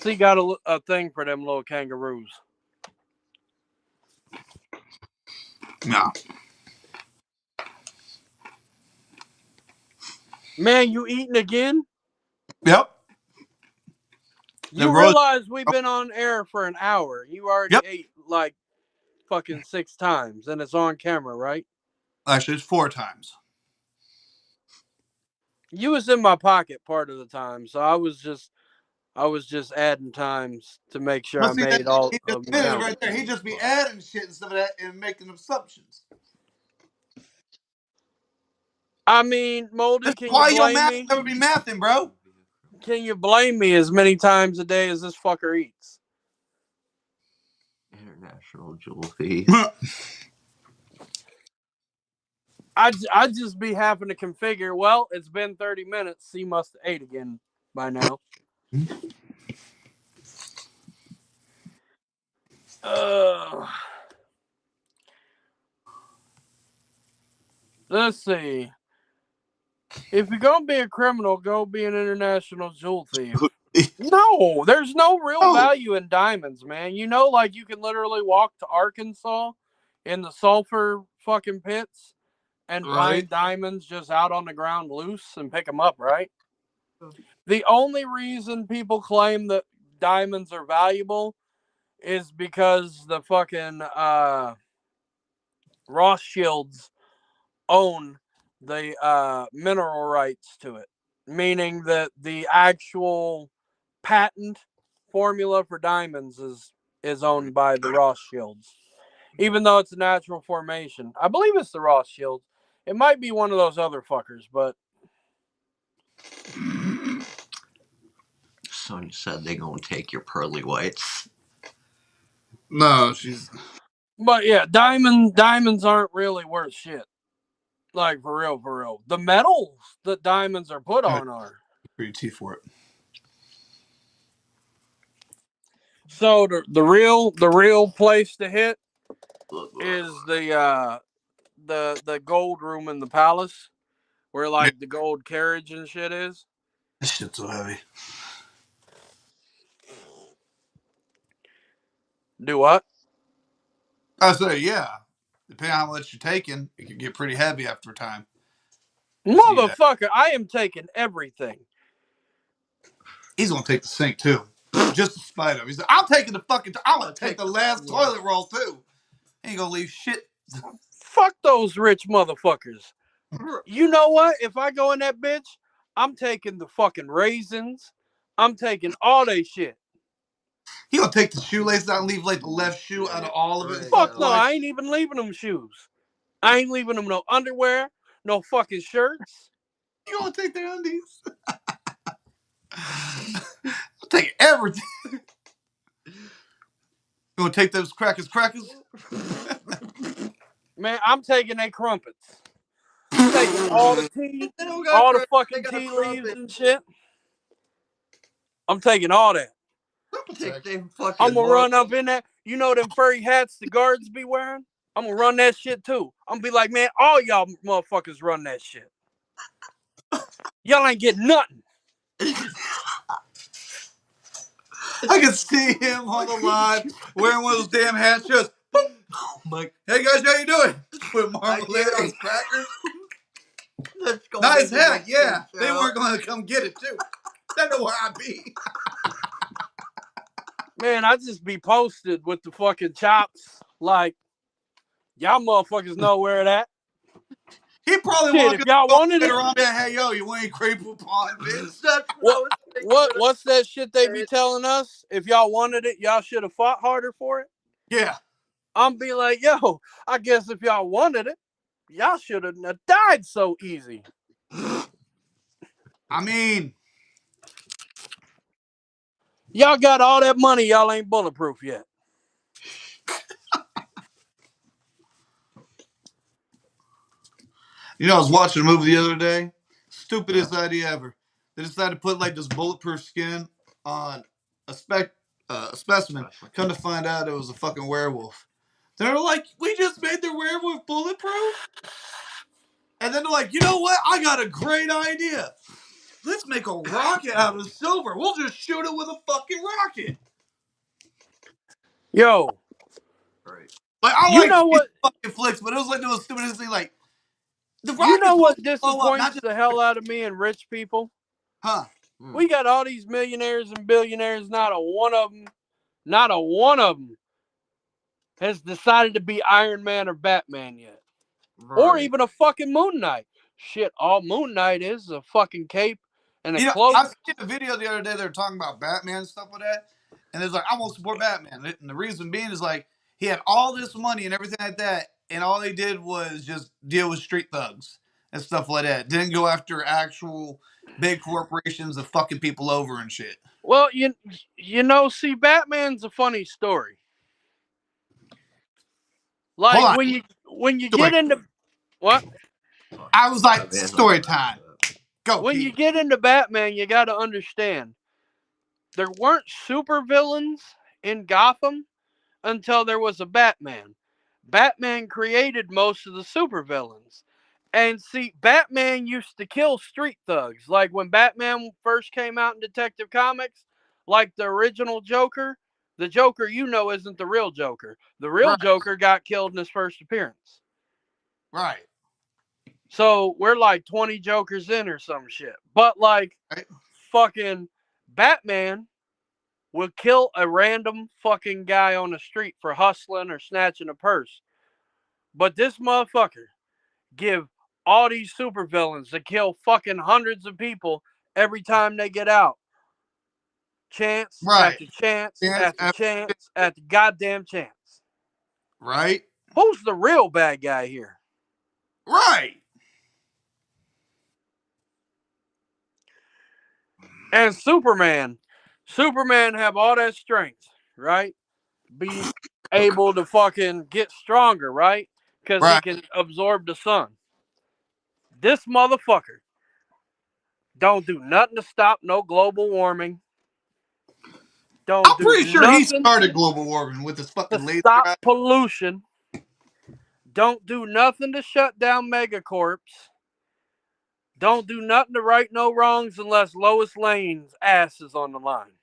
C got a thing for them little kangaroos. No. Man, you eating again? Yep. You realize we've been on air for an hour. You already ate like fucking 6 times, and it's on camera, right? Actually, it's 4 times. You was in my pocket part of the time, so I was just adding times to make sure I made all of them count. Right there. He just be adding shit and stuff like that and making assumptions. I mean, Moldy, That's can why you your blame math me? never be mathing, bro. Can you blame me as many times a day as this fucker eats? International jewel thief. I'd just be having to configure, well, it's been 30 minutes. C must have ate again by now. Let's see. If you're going to be a criminal, go be an international jewel thief. No, there's no real value in diamonds, man. You know, like you can literally walk to Arkansas in the sulfur fucking pits and find diamonds just out on the ground loose and pick them up, right? The only reason people claim that diamonds are valuable is because the fucking Rothschilds own the mineral rights to it, meaning that the actual patent formula for diamonds is owned by the Rothschilds, even though it's a natural formation. I believe it's the Rothschilds. It might be one of those other fuckers, but Sonya said they gonna take your pearly whites. No, she's. But yeah, diamonds aren't really worth shit. Like for real. The metals that diamonds are put on are. Pretty tea for it. So the real place to hit is the gold room in the palace, where like the gold carriage and shit is. This shit's so heavy. Do what? I say, yeah. Depending on how much you're taking, it can get pretty heavy after a time. Motherfucker, I am taking everything. He's gonna take the sink too, just to spite him. He's like, I'm taking the fucking. I'm gonna take the last toilet roll too. He ain't gonna leave shit. Fuck those rich motherfuckers. You know what? If I go in that bitch, I'm taking the fucking raisins. I'm taking all that shit. He gonna take the shoelaces out and leave like the left shoe out of all of it. Fuck no, I ain't even leaving them shoes. I ain't leaving them no underwear, no fucking shirts. You gonna take their undies? I'll take everything. You gonna take those crackers? Man, I'm taking their crumpets. I'm taking all the tea, all the fucking tea leaves and shit. I'm taking all that. I'm gonna run up in there. You know them furry hats the guards be wearing? I'm gonna run that shit too. I'm gonna be like, man, all y'all motherfuckers run that shit. Y'all ain't getting nothing. I can see him on the line wearing one of those damn hats. Just, like, hey guys, how you doing? With marmalade on his crackers. Nice hat, yeah. They weren't going to come get it too. They know where I be. Man, I just be posted with the fucking chops. Like, y'all motherfuckers know where it at. He probably Shit, walked if in y'all the wanted it. later on, hey, yo, you want any Grey Poupon, bitch? That's what I was thinking. What's that shit they be telling us? If y'all wanted it, y'all should have fought harder for it. Yeah. I'm be like, yo, I guess if y'all wanted it, y'all should have died so easy. I mean, y'all got all that money, y'all ain't bulletproof yet. you know, I was watching a movie the other day. Stupidest idea ever. They decided to put like this bulletproof skin on a specimen. Come to find out, it was a fucking werewolf. They're like, we just made the werewolf bulletproof, and then they're like, you know what? I got a great idea. Let's make a rocket out of silver. We'll just shoot it with a fucking rocket. Yo, Right. Like I you like know these what? fucking flicks, but it was like the most stupidest thing. Like the You rocket's know supposed what to blow up, not disappoints just the hell out of me and rich people? huh? We got all these millionaires and billionaires. Not a one of them has decided to be Iron Man or Batman yet. Right. Or even a fucking Moon Knight. Shit, all Moon Knight is a fucking cape and a You know, cloak. I seen a video the other day. They were talking about Batman and stuff like that, and there's like, I won't support Batman, and the reason being is like he had all this money and everything like that, and all he did was just deal with street thugs and stuff like that. Didn't go after actual big corporations of fucking people over and shit. Well, you know, see, Batman's a funny story. Like Hold on, when you story. get into what? I was like, story time. Go, When you Keith. get into Batman, you got to understand there weren't supervillains in Gotham until there was a Batman. Batman created most of the supervillains. And see, Batman used to kill street thugs. Like when Batman first came out in Detective Comics, like the original Joker, the Joker you know isn't the real Joker. The real Joker got killed in his first appearance. Right. So we're like 20 Jokers in or some shit. But like fucking Batman would kill a random fucking guy on the street for hustling or snatching a purse. But this motherfucker give all these supervillains that kill fucking hundreds of people every time they get out. Chance after chance after chance after goddamn chance. Right. Who's the real bad guy here? Right. And Superman have all that strength, right? Be able to fucking get stronger, right? Because he can absorb the sun. This motherfucker don't do nothing to stop no global warming. I'm pretty sure he started global warming with his fucking laser stop eye. pollution. Don't do nothing to shut down megacorps. Don't do nothing to right no wrongs unless Lois Lane's ass is on the line.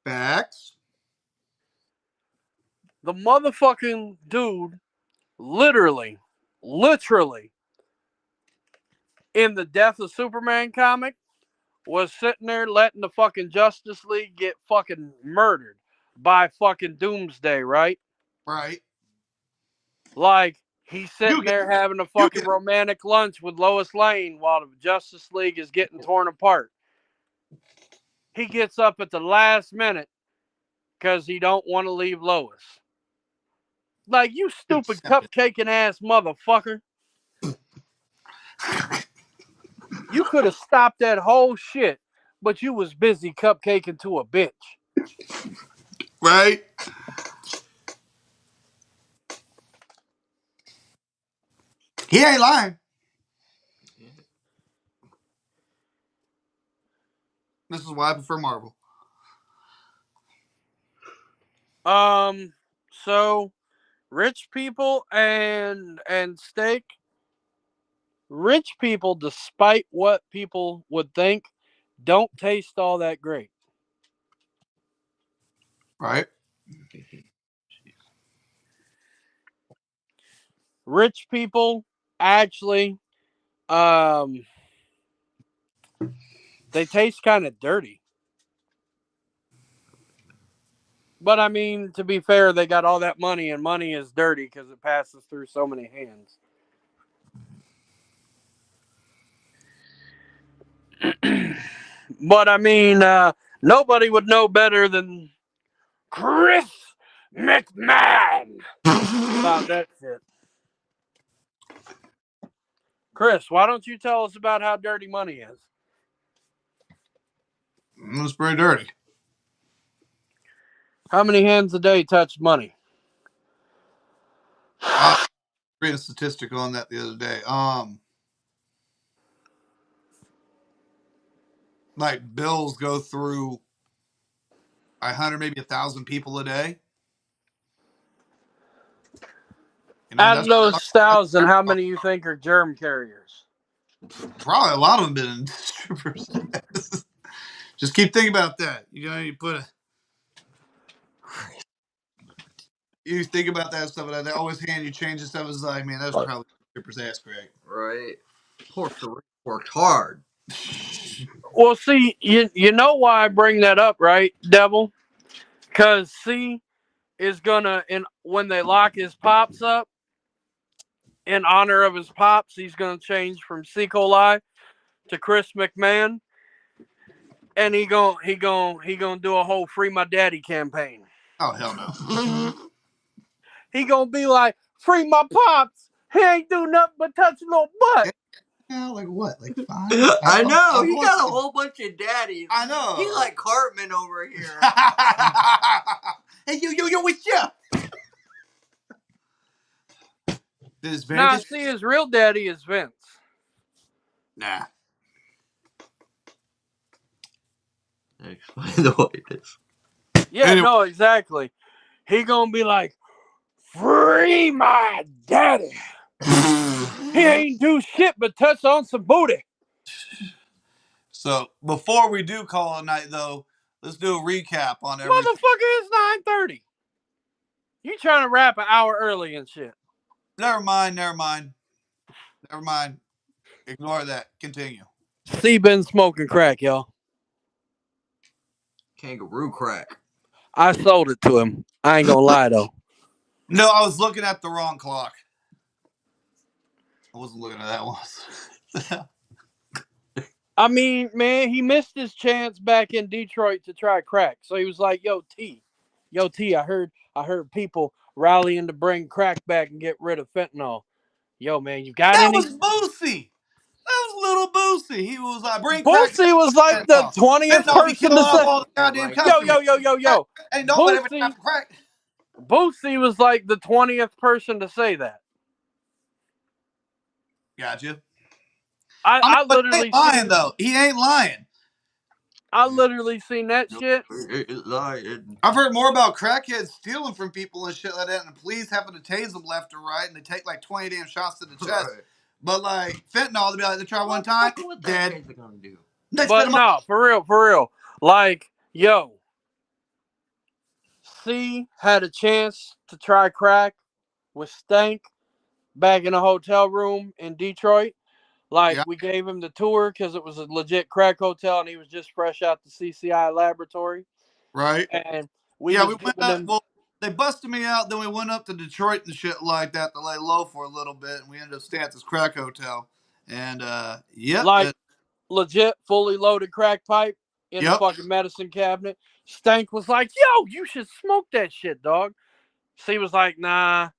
Facts. The motherfucking dude, literally, in the Death of Superman comic, was sitting there letting the fucking Justice League get fucking murdered by fucking Doomsday, right? Right. Like, he's sitting there having a fucking romantic lunch with Lois Lane while the Justice League is getting torn apart. He gets up at the last minute because he don't want to leave Lois. Like, you stupid cupcaking ass motherfucker. You could have stopped that whole shit, but you was busy cupcaking to a bitch. Right? He ain't lying. This is why I prefer Marvel. So rich people and steak. Rich people, despite what people would think, don't taste all that great. Right. Rich people actually, they taste kind of dirty. But I mean, to be fair, they got all that money, and money is dirty because it passes through so many hands. But I mean, nobody would know better than Chris McMahon about that shit. Chris, why don't you tell us about how dirty money is? It's pretty dirty. How many hands a day touch money? I read a statistic on that the other day. Like bills go through 100, maybe 1,000 people a day. Out of That's those 1,000, how many you think are germ carriers? probably a lot of them been in strippers. Just keep thinking about that. You think about that stuff, and they always hand you change and stuff. It's like, man, that's probably stripper's ass crack. Right. Puerto Rico worked hard. Well, see, you know why I bring that up, right, Devil? Because C is gonna, and when they lock his pops up, in honor of his pops, he's gonna change from C. coli to Chris McMahon, and he gonna do a whole "Free My Daddy" campaign. Oh hell no! He gonna be like, "Free my pops. He ain't do nothing but touch no butt." Yeah, like what? Like 5? I know. He got a whole bunch of daddies. I know. He's like Cartman over here. Hey, yo, what's up? This Nah, Vegas? see, his real daddy is Vince. Nah. Explain the way it is. Yeah, Anyway. no, exactly. He gonna be like, "Free my daddy. He ain't do shit but touch on some booty." So before we do call it a night, though, let's do a recap on everything. Motherfucker, it's 9:30. You trying to wrap an hour early and shit. Never mind. Ignore that. Continue. C been smoking crack, y'all. Kangaroo crack. I sold it to him. I ain't gonna lie though. No, I was looking at the wrong clock. I wasn't looking at that one. I mean, man, he missed his chance back in Detroit to try crack. So he was like, "Yo, T, I heard people rallying to bring crack back and get rid of fentanyl. Yo, man, you got That any?" was Boosie. That was little Boosie. He was like, bring crack to Boosie was like the fentanyl. 20th Fentanyl be person killing to off say, all the goddamn Like, customers. yo. Ain't nobody ever Boosie, got crack. Boosie was like the 20th person to say that. Gotcha. I But he literally ain't lying, seen, though. He ain't lying. I literally seen that shit. lying. I've heard more about crackheads stealing from people and shit like that, and the police having to tase them left or right, and they take like 20 damn shots to the chest. Right. But like fentanyl, they'll be like, they try one time, dead. Gonna do? But no, for real. Like, yo, C had a chance to try crack with Stank back in a hotel room in Detroit. Like, we gave him the tour because it was a legit crack hotel and he was just fresh out the CCI laboratory. Right. And we went up, him. well, they busted me out. Then we went up to Detroit and shit like that to lay low for a little bit, and we ended up staying at this crack hotel. And like legit, fully loaded crack pipe in the Yep. fucking medicine cabinet. Stank was like, "Yo, you should smoke that shit, dog." C was like, "Nah."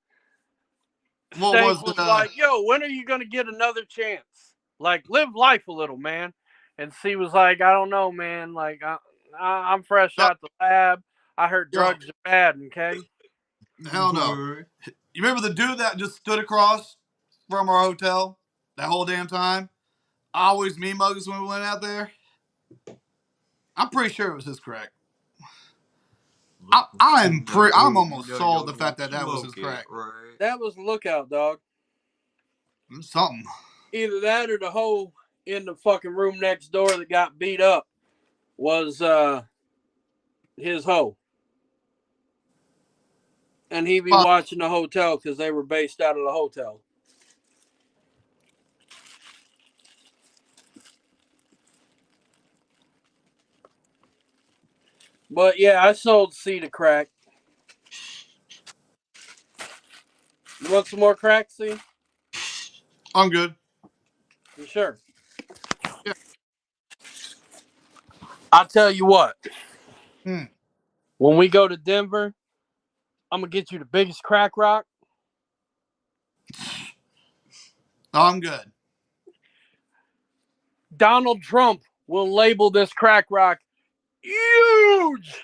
Stank was like, "Yo, when are you gonna get another chance? Like, live life a little, man." And C was like, "I don't know, man. Like, I'm fresh out the lab. I heard drugs are bad, okay?" Hell no. You remember the dude that just stood across from our hotel that whole damn time? Always me mugs when we went out there. I'm pretty sure it was his crack. I'm almost sold the fact that was his crack. Right. That was Lookout, dog. Something. Either that or the hoe in the fucking room next door that got beat up was his hoe. And he be watching the hotel because they were based out of the hotel. But yeah, I sold C to crack. You want some more crack, C? I'm good. You sure? Yeah. I'll tell you what. Hmm. When we go to Denver, I'm gonna get you the biggest crack rock. Oh, I'm good. Donald Trump will label this crack rock huge.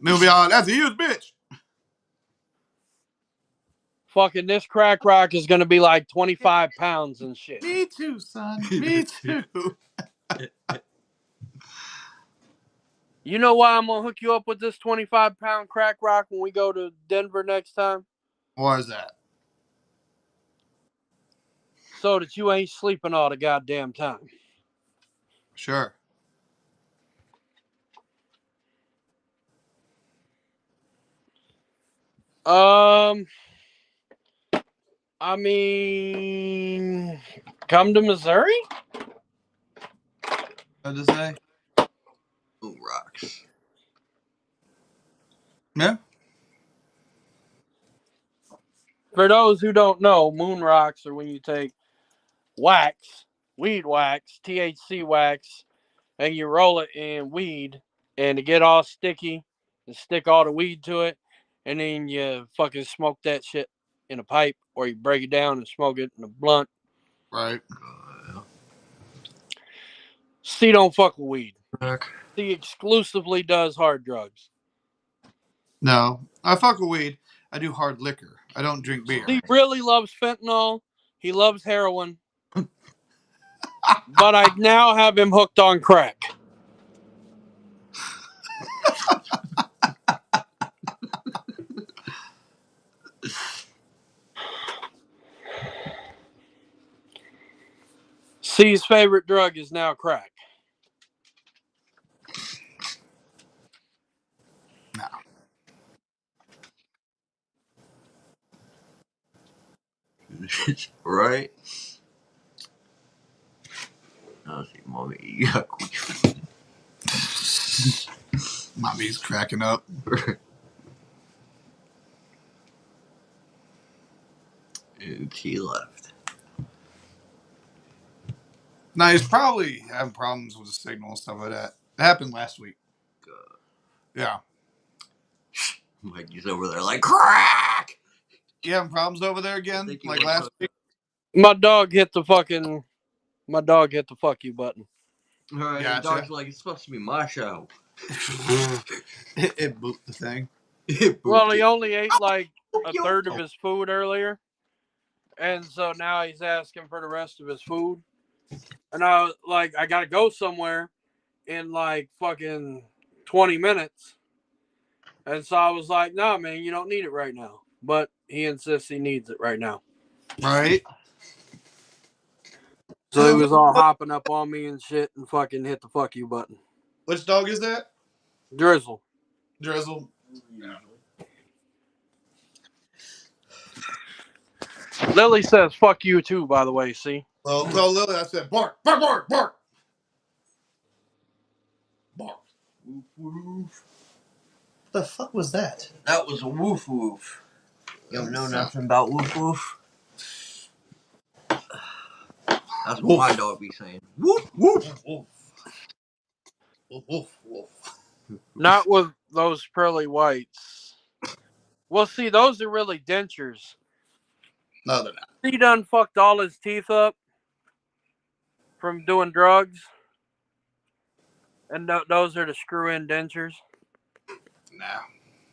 He'll be on. That's a huge bitch. Fucking this crack rock is gonna be like 25 pounds and shit. Me too, son. Me too. You know why I'm gonna hook you up with this 25-pound crack rock when we go to Denver next time? Why is that? So that you ain't sleeping all the goddamn time. Sure. I mean, come to Missouri? What to say? Ooh, rocks. Yeah. For those who don't know, moon rocks are when you take wax, weed wax, THC wax, and you roll it in weed and to get all sticky and stick all the weed to it, and then you fucking smoke that shit in a pipe or you break it down and smoke it in a blunt. Right. C don't fuck with weed. Rock. C exclusively does hard drugs. No, I fuck with weed. I do hard liquor. I don't drink beer. C really loves fentanyl. He loves heroin. But I now have him hooked on crack. C's favorite drug is now crack. No. Right? I see, mommy, you got Mommy's cracking up. And he left. Now he's probably having problems with the signal and stuff like that. It happened last week. Yeah. Mikey's over there like crack. You having problems over there again? Like last week? My dog hit the fuck you button. Alright, Gotcha. the dog's like, it's supposed to be my show. It booped the thing. Well, he only ate like a third of his food earlier. And so now he's asking for the rest of his food. And I gotta go somewhere in like fucking 20 minutes. And so I was like, nah, man, you don't need it right now. But he insists he needs it right now. Right. So he was all hopping up on me and shit and fucking hit the fuck you button. Which dog is that? Drizzle. Drizzle. Yeah. Lily says fuck you too, by the way, see? Well, tell Lily I said bark, bark, bark, bark. Bark. Woof, woof. What the fuck was that? That was a woof woof. You don't know nothing about woof woof? That's what my dog be saying. Woof woof. Woof. Woof, woof, woof. Not with those pearly whites. Well, see, those are really dentures. No, they're not. He done fucked all his teeth up from doing drugs. And those are the screw-in dentures. No.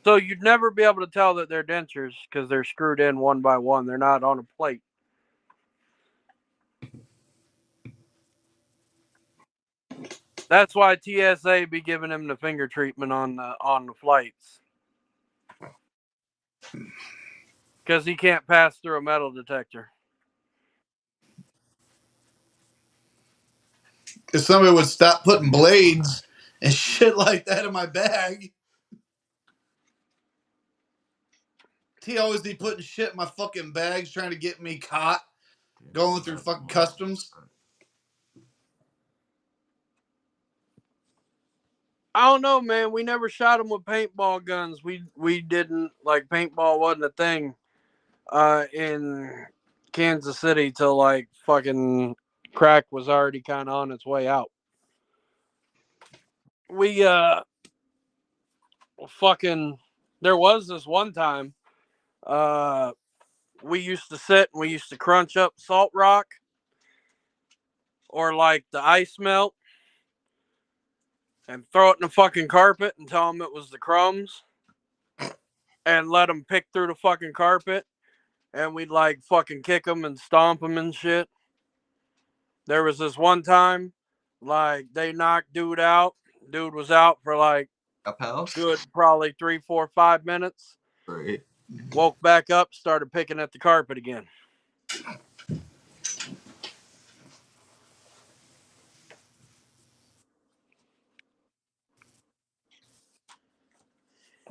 So you'd never be able to tell that they're dentures because they're screwed in one by one. They're not on a plate. That's why TSA be giving him the finger treatment on the flights. Because he can't pass through a metal detector. If somebody would stop putting blades and shit like that in my bag. T always be putting shit in my fucking bags trying to get me caught going through fucking customs. I don't know, man. We never shot him with paintball guns. We didn't, like, paintball wasn't a thing in Kansas City till like fucking crack was already kind of on its way out. We fucking there was this one time we used to sit and we used to crunch up salt rock or like the ice melt and throw it in the fucking carpet and tell them it was the crumbs and let them pick through the fucking carpet, and we'd like fucking kick them and stomp them and shit. There was this one time, like they knocked dude out. Dude was out for like good probably 3, 4, 5 minutes. Right. Woke back up, started picking at the carpet again.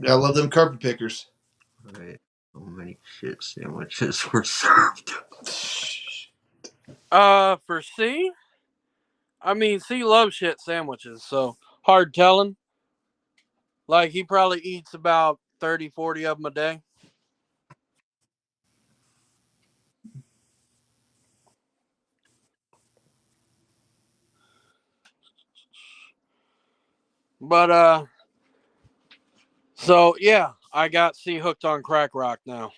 Yeah, I love them carpet pickers. Right. So many shit sandwiches were served. For C, I mean C loves shit sandwiches, so hard telling. Like he probably eats about 30, 40 of them a day. But so yeah, I got C hooked on crack rock now.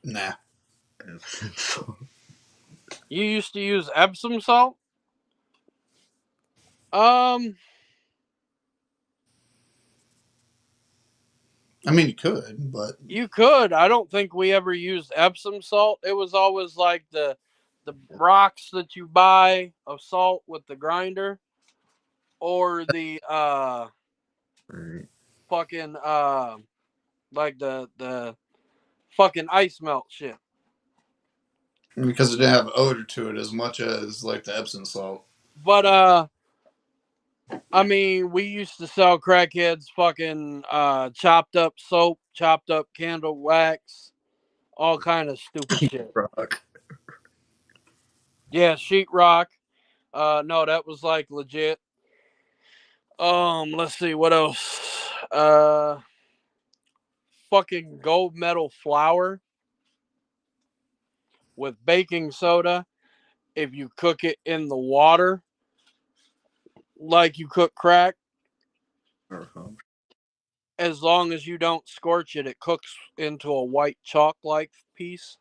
Nah. You used to use Epsom salt? Um, I mean, you could, but you could. I don't think we ever used Epsom salt. It was always like the rocks that you buy of salt with the grinder, or the Right. fucking like the fucking ice melt shit. because it didn't have odor to it as much as like the Epsom salt. But I mean, we used to sell crackheads fucking chopped up soap, chopped up candle wax, all kind of stupid shit. Rock. Yeah, sheetrock. No, that was like legit. Let's see what else. Fucking gold medal flour with baking soda. If you cook it in the water, like you cook crack, as long as you don't scorch it, it cooks into a white chalk-like piece.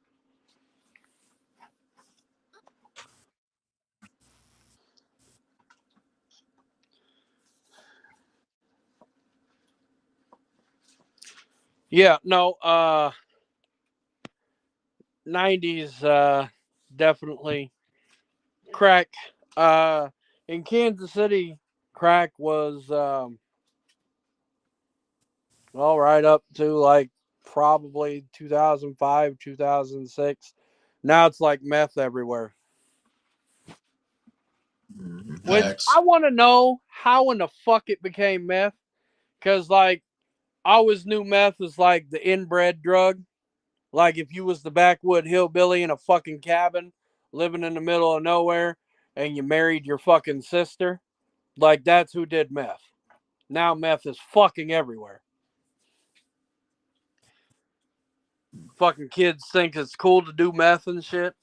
Yeah, no, 90s definitely crack. In Kansas City, crack was well, right up to like probably 2005, 2006. Now it's like meth everywhere. Which I want to know how in the fuck it became meth. Because, like, I always knew meth was like the inbred drug. Like, if you was the backwood hillbilly in a fucking cabin living in the middle of nowhere and you married your fucking sister, like, that's who did meth. Now meth is fucking everywhere. Fucking kids think it's cool to do meth and shit.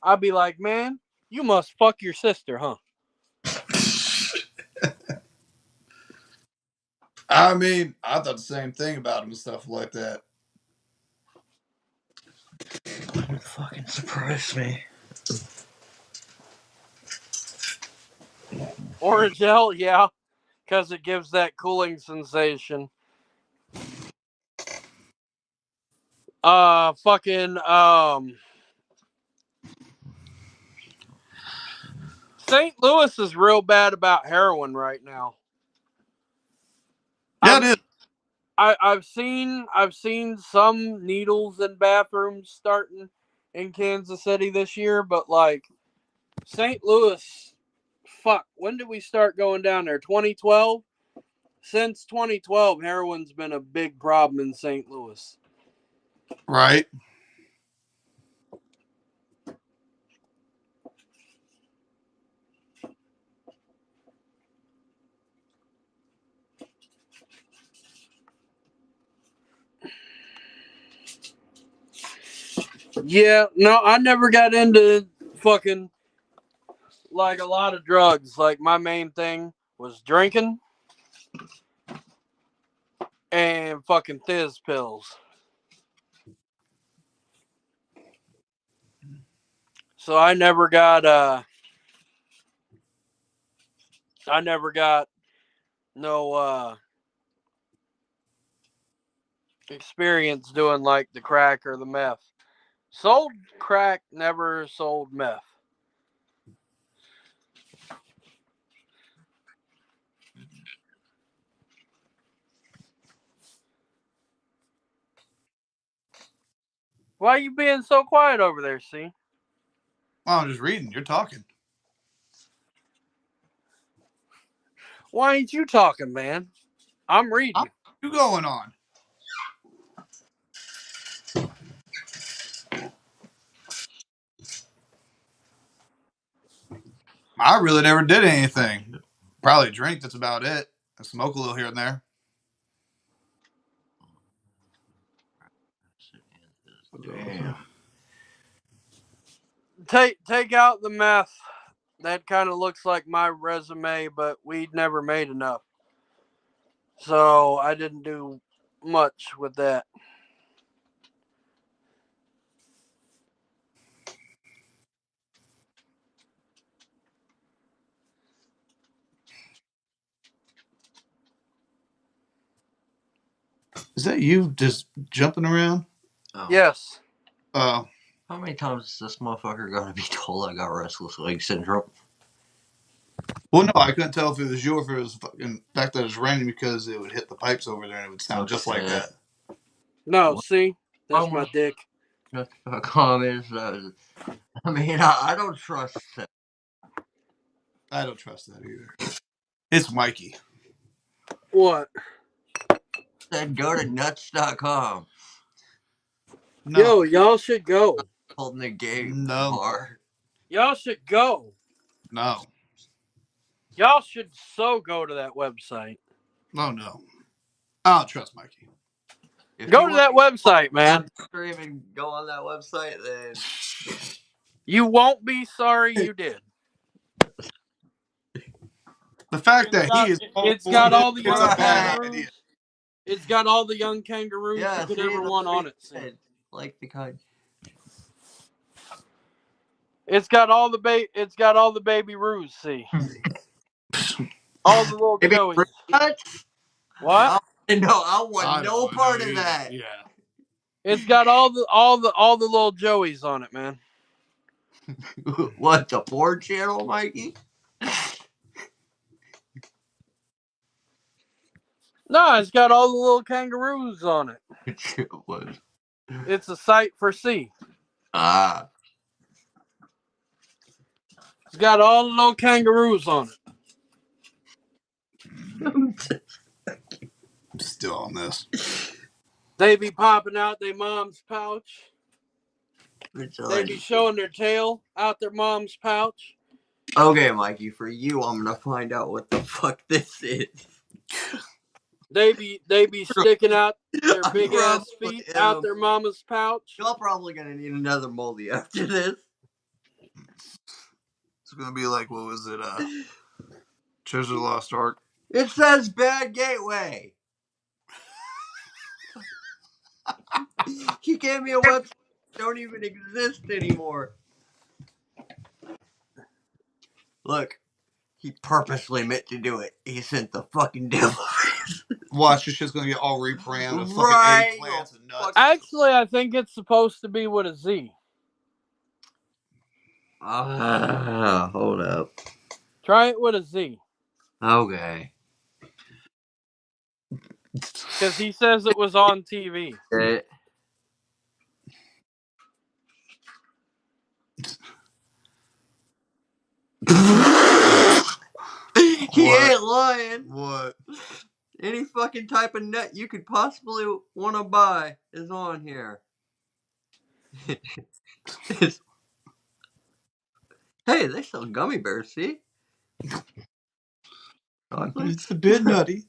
I'd be like, man, you must fuck your sister, huh? I mean, I thought the same thing about him and stuff like that. Wouldn't fucking surprise me. Orange gel, yeah, because it gives that cooling sensation. Fucking St. Louis is real bad about heroin right now. Yeah, it is. I've seen some needles in bathrooms starting in Kansas City this year, but like St. Louis, fuck, when did we start going down there? 2012? Since 2012, heroin's been a big problem in St. Louis. Right. Yeah, no, I never got into fucking like a lot of drugs. Like my main thing was drinking and fucking Thiz pills. So I never got no experience doing like the crack or the meth. Sold crack, never sold meth. Why are you being so quiet over there, C? Oh, I'm just reading. You're talking. Why ain't you talking, man? I'm reading. What's you going on? I really never did anything. Probably drink. That's about it. I smoke a little here and there. Damn. Take out the meth. That kind of looks like my resume, but we'd never made enough. So I didn't do much with that. Is that you just jumping around? Oh. Yes. Oh. How many times is this motherfucker gonna be told I got restless leg syndrome? Well, no, I couldn't tell if it was you or if it was fucking fact that it's raining because it would hit the pipes over there and it would sound just like that. No, What? see? That's my dick. Comments. I mean, I don't trust that. I don't trust that either. It's Mikey. What? Said go to nuts.com. No. Yo, y'all should go. Holding the gate No. bar. Y'all should go. No. Y'all should so go to that website. Oh, no. I don't trust Mikey. If Go you to that website, man. Stream and go on that website, then You won't be sorry you did. The fact that he is It's got all the it's young a bad kangaroos. idea. It's got all the young kangaroos yeah, you could see, ever that's want what on he it. See? said. Like the kind. It's got all the baby roos. See, all the little Maybe joeys. nuts? What? No, I want no part of that. Yeah. It's got all the little joeys on it, man. What, the Ford channel, Mikey? No, it's got all the little kangaroos on it. It was. It's a sight for C. Ah. It's got all the little kangaroos on it. I'm still on this. They be popping out their mom's pouch. They be showing their tail out their mom's pouch. Okay, Mikey, for you, I'm gonna find out what the fuck this is. They be sticking out their big ass feet out their mama's pouch. Y'all probably gonna need another moldy after this. It's gonna be like, what was it? Treasure of the Lost Ark. It says bad gateway. He gave me a website that don't even exist anymore. Look, he purposely meant to do it. He sent the fucking devil. Watch, this shit's gonna get all rebranded with fucking Right. eggplants and nuts. Actually, I think it's supposed to be with a Z. Hold up. Try it with a Z. Okay. Because he says it was on TV. He ain't lying. What? Any fucking type of nut you could possibly want to buy is on here. Hey, they sell gummy bears, see? It's a bit nutty.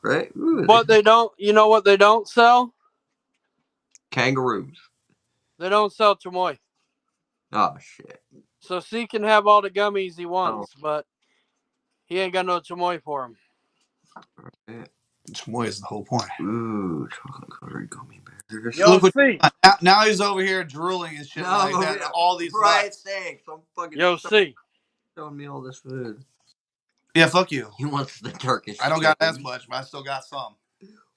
Right? Ooh, But they don't, you know what they don't sell? kangaroos. They don't sell chamoy. Oh, shit. So C can have all the gummies he wants, but he ain't got no chamoy for him. Chamoy is the whole point. Ooh, chocolate covered gummy bears. Yo, C. Now he's over here drooling and shit like that. And all these nuts. Thanks. I'm fucking. Yo, C. Showing me all this food. Yeah, fuck you. He wants the Turkish. I don't got as much, but I still got some.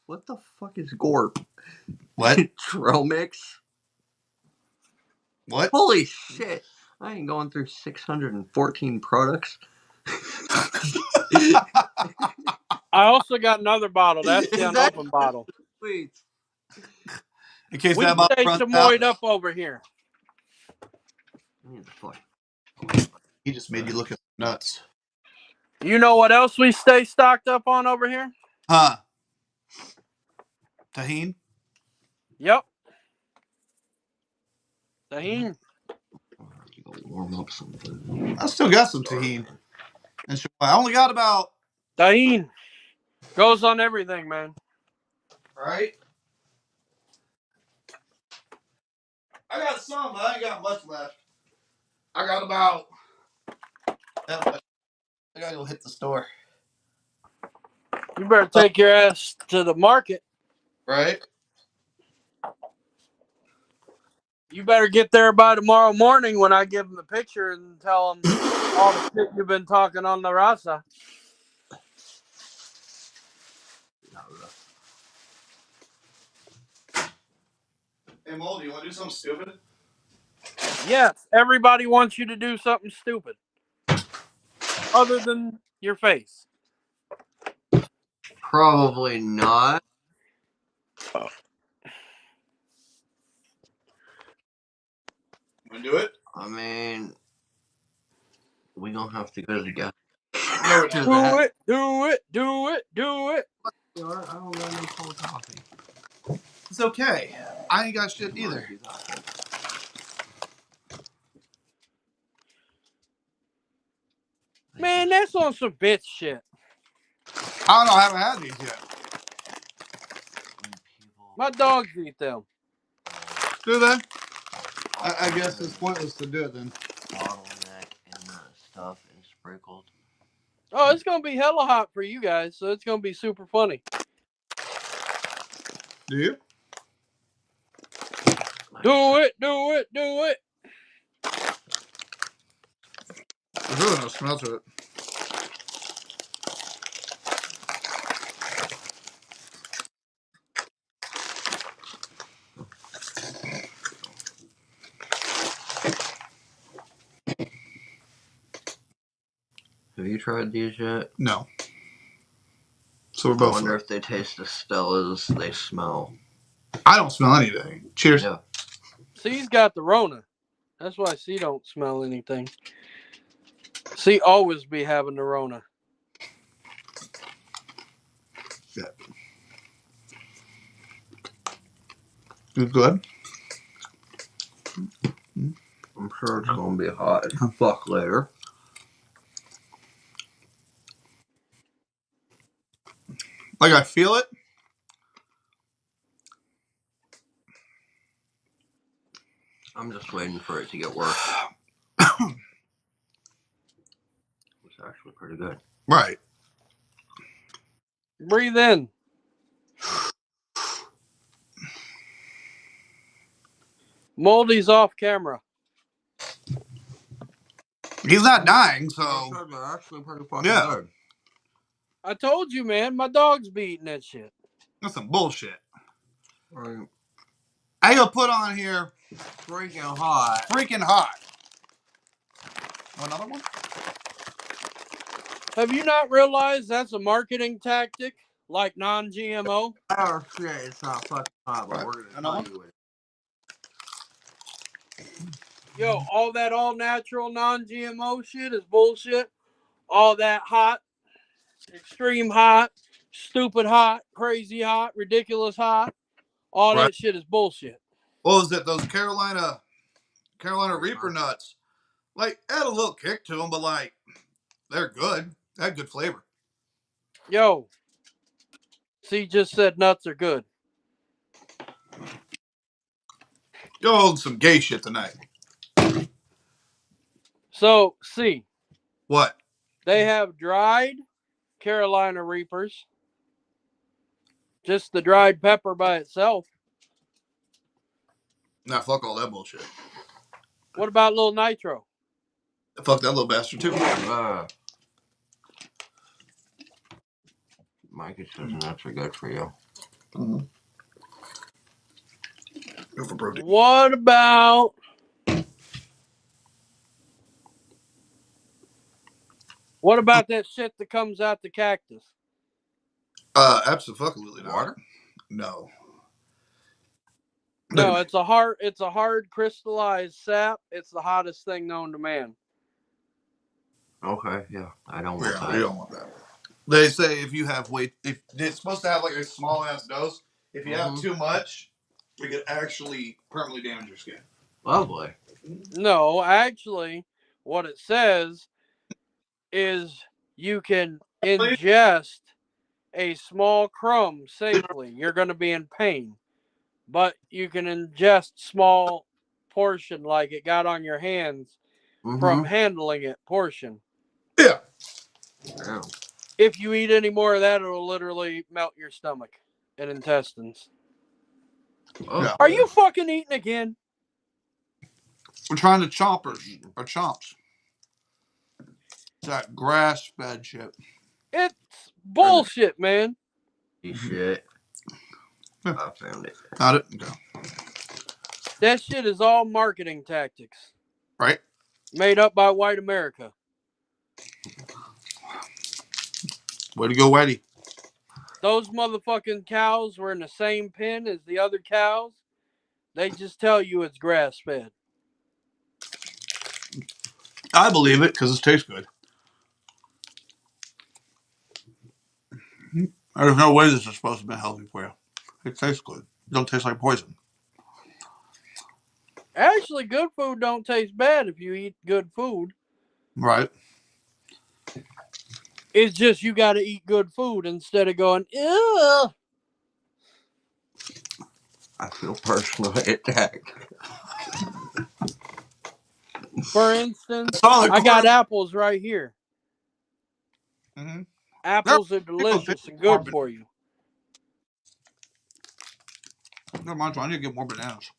What the fuck is Gorp? What? Trail mix? What? Holy shit. I ain't going through 614 products. I also got another bottle. That's the unopened bottle. Sweet. In case we that bottle stay runs chamoyed out. up over here. He just made you look at nuts. You know what else we stay stocked up on over here? Huh? Tahini? Yep. Tahini. Warm up some food. I still got some tahini. And I only got about. Tahini. Goes on everything, man. Right? I got some, but I ain't got much left. I got about that much. I gotta go hit the store. You better take your ass to the market. Right? You better get there by tomorrow morning when I give them the picture and tell them all the shit you've been talking on the Rasa. Hey, Moldy, you want to do something stupid? Yes, everybody wants you to do something stupid. Other than your face. Probably not. Want to do it? I mean, we gonna have to go together. Do it, do it, do it, do it. I don't got no cold coffee. It's okay. I ain't got shit either. Man, that's on some bitch shit. I don't know. I haven't had these yet. My dogs eat them. Do they? I guess it's pointless to do it then. Bottleneck and stuff and sprinkled. Oh, it's going to be hella hot for you guys, so it's going to be super funny. Do you? Do it, do it, do it. There's really no smell to it. Have you tried these yet? No. So we're both. I wonder if they taste as stale as they smell. I don't smell anything. Cheers. Yeah. C's got the Rona. That's why C don't smell anything. C always be having the Rona. Yeah. Good. I'm sure it's gonna be hot as fuck later. Like I feel it. I'm just waiting for it to get worse. It's actually pretty good. Right. Breathe in. Moldy's off camera. He's not dying, so. They're actually pretty fucking good. I told you, man. My dog's be eating that shit. That's some bullshit. Right. I gotta put on here. Freaking hot. Freaking hot. Another one? Have you not realized that's a marketing tactic like non-GMO? Oh shit, it's not fucking hot, but Right. we're gonna tell you it. Yo, all that all-natural non-GMO shit is bullshit. All that hot, extreme hot, stupid hot, crazy hot, ridiculous hot, all that shit is bullshit. What was it? Those Carolina Reaper nuts. Like, had a little kick to them, but like, they're good. They had good flavor. Yo, C just said nuts are good. You're holding some gay shit tonight. So, see, What? they have dried Carolina Reapers, just the dried pepper by itself. Nah, fuck all that bullshit. What about little nitro? Fuck that little bastard too. Mikey says nuts are good for you. Mm-hmm. Go for protein. What about that shit that comes out the cactus? Absolutely not. Water? No. No, it's a hard crystallized sap. It's the hottest thing known to man. Okay, yeah. I don't want Yeah, that. you don't want that. They say if you have if it's supposed to have like a small ass dose, if you have too much, it could actually permanently damage your skin. Lovely. No, actually, what it says is you can ingest a small crumb safely. You're going to be in pain, but you can ingest small portion like it got on your hands from handling it portion. Yeah. Yeah. If you eat any more of that, it'll literally melt your stomach and intestines. Oh, Yeah. Are you fucking eating again? We're trying to chompers or chomps. That grass fed shit. It's bullshit, man. Shit. Yeah. I found it. Got it? Okay. That shit is all marketing tactics. Right? Made up by white America. Way to go, Whitey. Those motherfucking cows were in the same pen as the other cows. They just tell you it's grass fed. I believe it because it tastes good. There's no way this is supposed to be healthy for you. It tastes good. It don't taste like poison. Actually, good food don't taste bad if you eat good food. Right. It's just you got to eat good food instead of going, ew. I feel personally attacked. For instance, Solid I got corn. apples right here. Mm-hmm. Apples are delicious and good for you. Never mind, I need to get more bananas.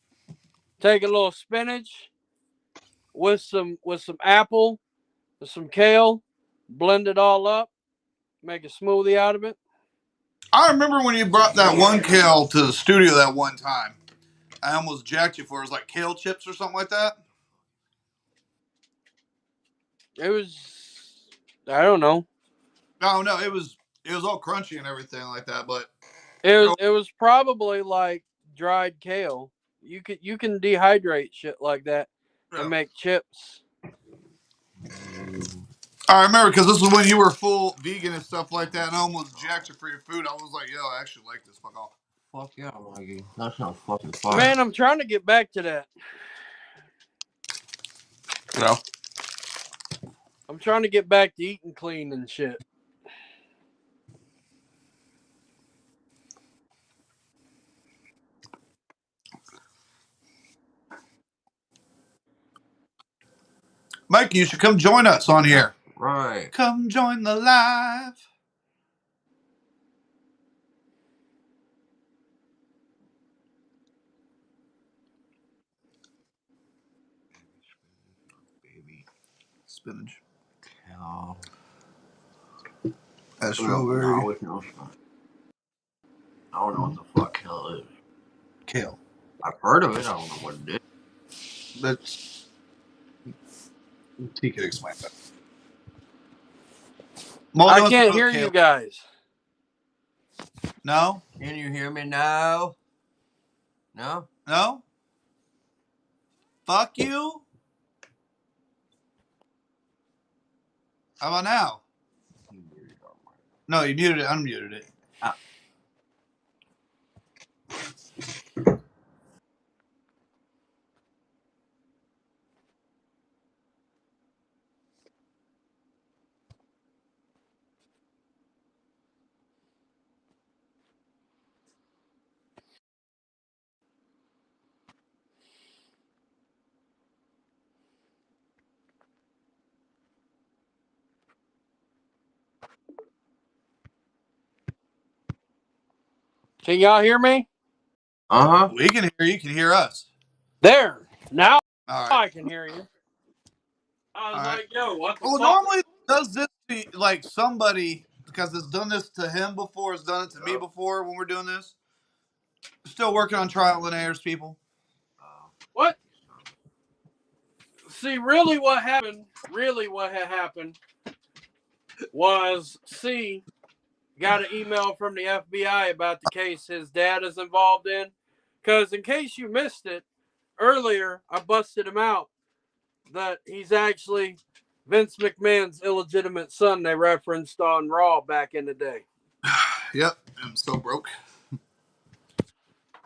Take a little spinach with some apple, with some kale, blend it all up, make a smoothie out of it. I remember when you brought that one kale to the studio that one time. I almost jacked you for it. It was like kale chips or something like that. It was, I don't know. No, it was all crunchy and everything like that. But It was probably like dried kale. You can dehydrate shit like that and make chips. I remember because this was when you were full vegan and stuff like that, and I almost jacked you for your food. I was like, yo, I actually like this. Fuck off. Fuck yeah, Mikey. That sounds fucking fire. Man, I'm trying to get back to that. You know? I'm trying to get back to eating clean and shit. Mike, you should come join us on here. Right. Come join the live. Baby. Spinach. Kale. That's strawberry. No, it's no spinach. I don't know what the fuck kale is. Kale. I've heard of it. I don't know what it is. That's. He could explain that. I can't hear you guys. No? Can you hear me now? No? No? Fuck you? How about now? No, you muted it, unmuted it. Ah. Can y'all hear me? We can hear you. Can you hear us? There. Now All right. I can hear you. I was like, yo, what the Well, fuck? normally it does this to like somebody because it's done this to him before. It's done it to me before when we're doing this. Still working on trial and errors, people. What? See, really what happened was C got an email from the FBI about the case his dad is involved in. Because in case you missed it, earlier I busted him out that he's actually Vince McMahon's illegitimate son they referenced on Raw back in the day. Yep, I'm so broke.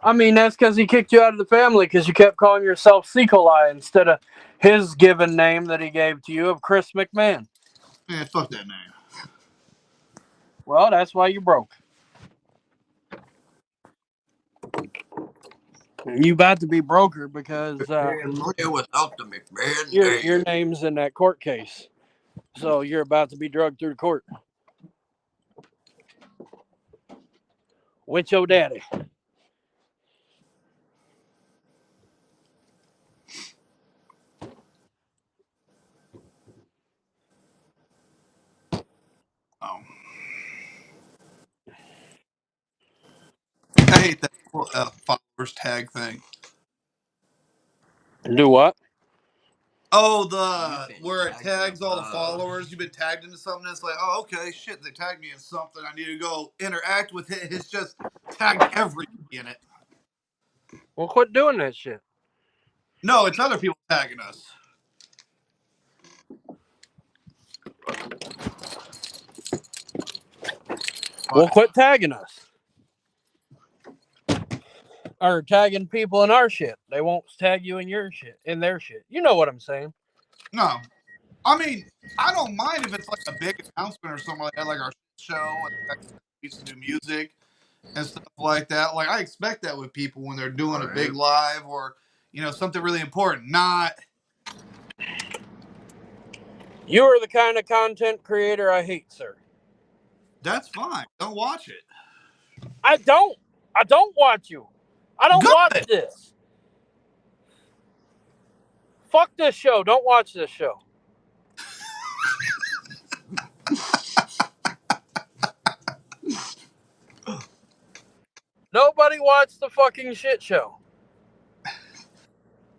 I mean, that's because he kicked you out of the family because you kept calling yourself Secolai instead of his given name that he gave to you of Chris McMahon. Man, fuck that name. Well, that's why you broke. You about to be broker because without the McMahon your name's in that court case. So you're about to be drugged through the court. With your daddy. Oh. I hate that followers tag thing. Do what? Oh, where it tags all the followers. You've been tagged into something. It's like, oh, okay, shit, they tagged me in something. I need to go interact with it. It's just tagged everybody in it. Well, quit doing that shit. No, it's other people tagging us. Well, quit tagging us. Or tagging people in our shit. They won't tag you in your shit, in their shit. You know what I'm saying? No, I mean, I don't mind if it's like a big announcement or something like that, like our show and like piece of new music and stuff like that. Like I expect that with people when they're doing a big live or something really important. Not. You are the kind of content creator I hate, sir. That's fine. Don't watch it. I don't watch you. I don't watch this. Fuck this show. Don't watch this show. Nobody watched the fucking shit show.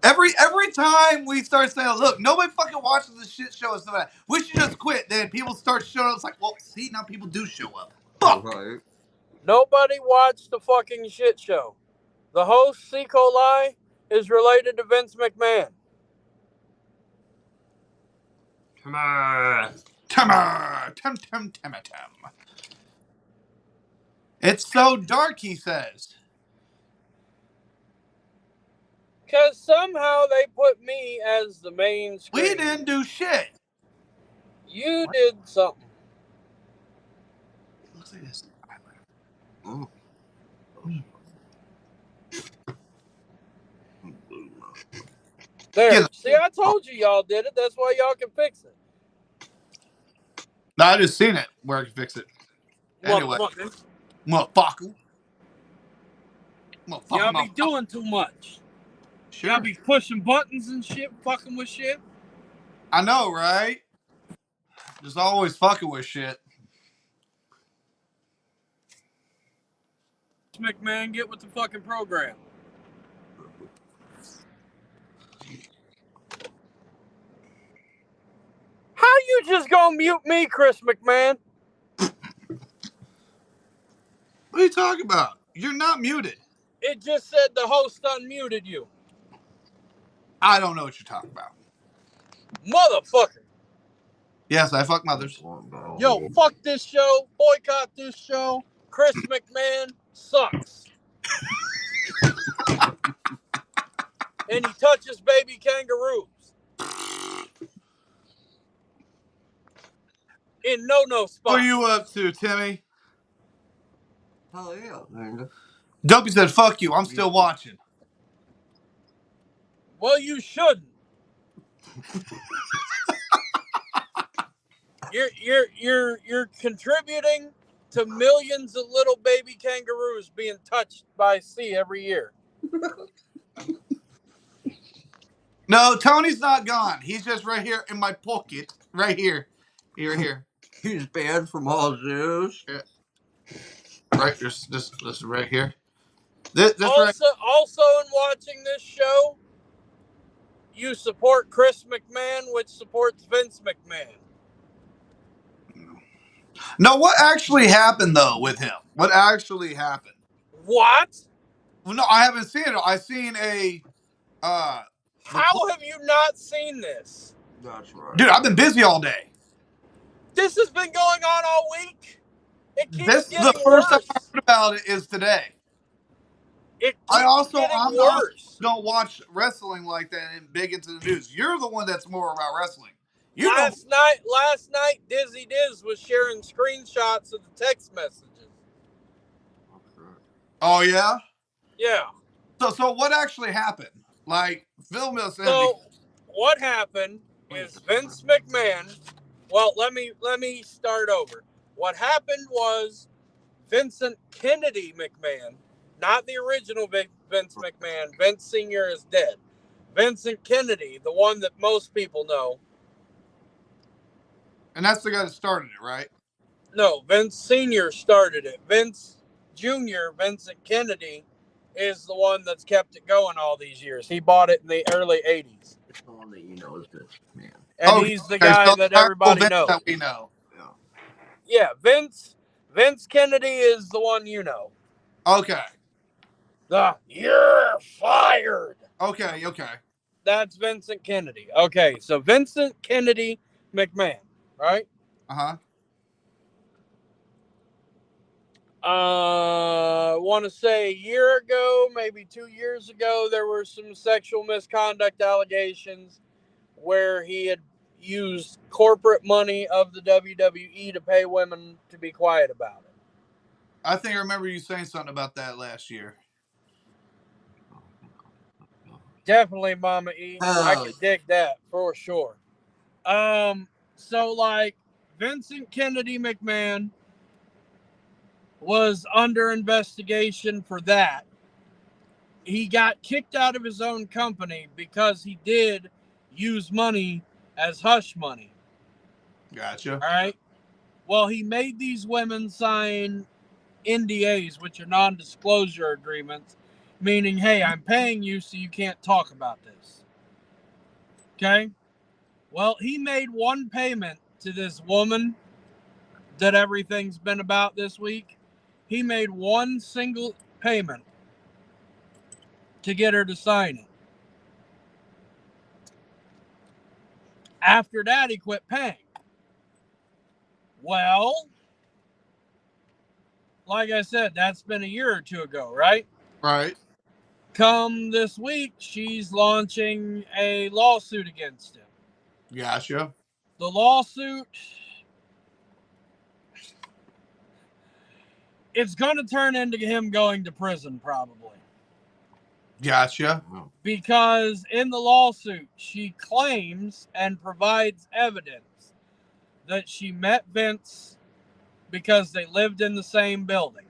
Every time we start saying, look, nobody fucking watches the shit show and stuff like that. We should just quit. Then people start showing up. It's like, well, see, now people do show up. Fuck. Right. Nobody watched the fucking shit show. The host, C. coli, is related to Vince McMahon. Come on. It's so dark, he says. Because somehow they put me as the main screen. We didn't do shit. You did something. It looks like this. There. See, I told you y'all did it. That's why y'all can fix it. No, I just seen it where I can fix it. Anyway. Motherfucker. Y'all be doing too much. Sure. Y'all be pushing buttons and shit, fucking with shit. I know, right? Just always fucking with shit. McMahon, get with the fucking program. How you just gonna mute me, Chris McMahon? What are you talking about? You're not muted. It just said the host unmuted you. I don't know what you're talking about. Motherfucker. Yes, I fuck mothers. Yo, fuck this show. Boycott this show. Chris McMahon sucks. And he touches baby kangaroos. In no spots. What are you up to, Timmy? Hell yeah, man. Dopey said, fuck you. I'm still watching. Well, you shouldn't. You're contributing to millions of little baby kangaroos being touched by sea every year. No, Tony's not gone. He's just right here in my pocket. Right here. Here. He's banned from all zoos. Yeah. Right, this right here. This right. Also, in watching this show, you support Chris McMahon, which supports Vince McMahon. No, what actually happened though with him? What actually happened? What? Well, no, I haven't seen it. I've seen a How have you not seen this? That's right. Dude, I've been busy all day. This has been going on all week. It keeps The getting first time I worse. heard about it is today. It I keeps also getting worse. don't watch wrestling like that and big into the news. You're the one that's more about wrestling. You know. Last night, Dizzy Diz was sharing screenshots of the text messages. Oh yeah. Yeah. So what actually happened? Like, film us. So what happened is Vince McMahon. Well, let me start over. What happened was Vincent Kennedy McMahon, not the original Vince McMahon. Vince Sr. is dead. Vincent Kennedy, the one that most people know. And that's the guy that started it, right? No, Vince Sr. started it. Vince Jr., Vincent Kennedy, is the one that's kept it going all these years. He bought it in the early 80s. It's the one that you know is Vince McMahon. And he's the guy that everybody knows. That we know. Yeah, Vince Kennedy is the one you know. Okay. You're fired. Okay. That's Vincent Kennedy. Okay, so Vincent Kennedy McMahon, right? Uh-huh. I want to say a year ago, maybe 2 years ago, there were some sexual misconduct allegations where he had used corporate money of the WWE to pay women to be quiet about it. I think I remember you saying something about that last year. Definitely, Mama E. I can dig that for sure. So like Vincent Kennedy McMahon was under investigation for that. He got kicked out of his own company because he did use money as hush money. Gotcha. All right. Well, he made these women sign NDAs, which are non-disclosure agreements, meaning, hey, I'm paying you so you can't talk about this. Okay? Well, he made one payment to this woman that everything's been about this week. He made one single payment to get her to sign it. After that, he quit paying. Well, like I said, that's been a year or two ago, right? Right. Come this week, she's launching a lawsuit against him. Gotcha. The lawsuit, it's going to turn into him going to prison probably. Gotcha. Because in the lawsuit, she claims and provides evidence that she met Vince because they lived in the same building.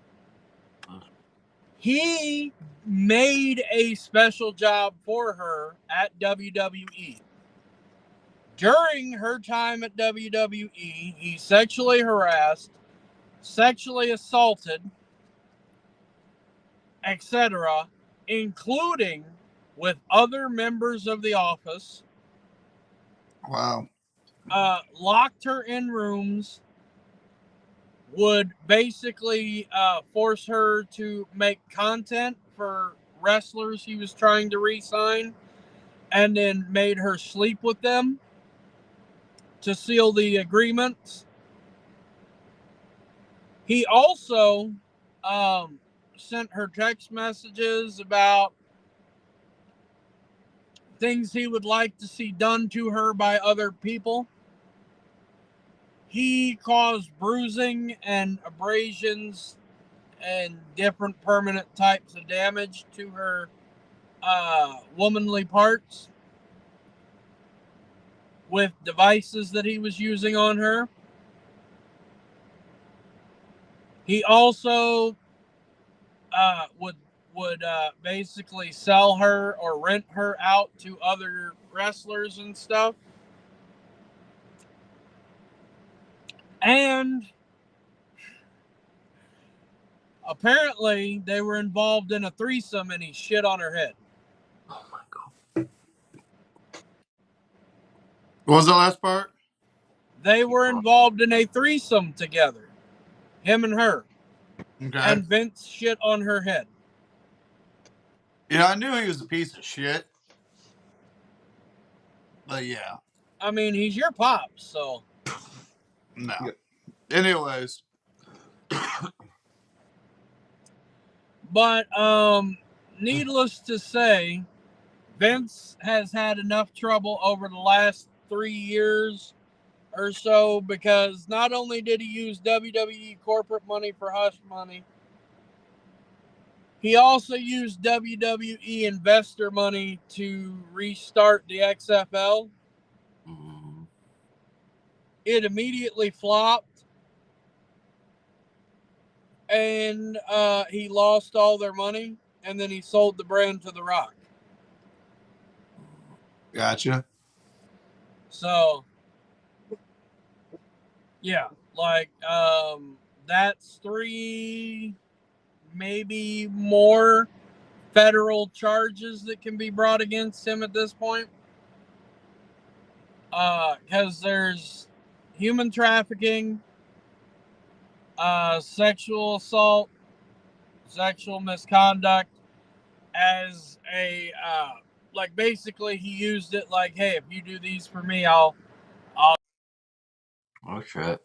He made a special job for her at WWE. During her time at WWE, he sexually harassed, sexually assaulted, etc., including with other members of the office. Wow. Locked her in rooms, would basically force her to make content for wrestlers he was trying to re-sign, and then made her sleep with them to seal the agreements. He also sent her text messages about things he would like to see done to her by other people. He caused bruising and abrasions and different permanent types of damage to her womanly parts with devices that he was using on her. He also would basically sell her or rent her out to other wrestlers and stuff. And apparently they were involved in a threesome and he shit on her head. Oh my god. What was the last part? They were involved in a threesome together. Him and her. Okay. And Vince shit on her head. Yeah, I knew he was a piece of shit. But yeah. I mean, he's your pops, so. No. Yeah. Anyways. But, needless to say, Vince has had enough trouble over the last 3 years or so because not only did he use WWE corporate money for hush money, he also used WWE investor money to restart the XFL. It immediately flopped, and he lost all their money, and then he sold the brand to The Rock. Gotcha. So, yeah, like, that's 3, maybe more federal charges that can be brought against him at this point. Because there's human trafficking, sexual assault, sexual misconduct as a, like, basically he used it like, hey, if you do these for me, I'll. Oh shit.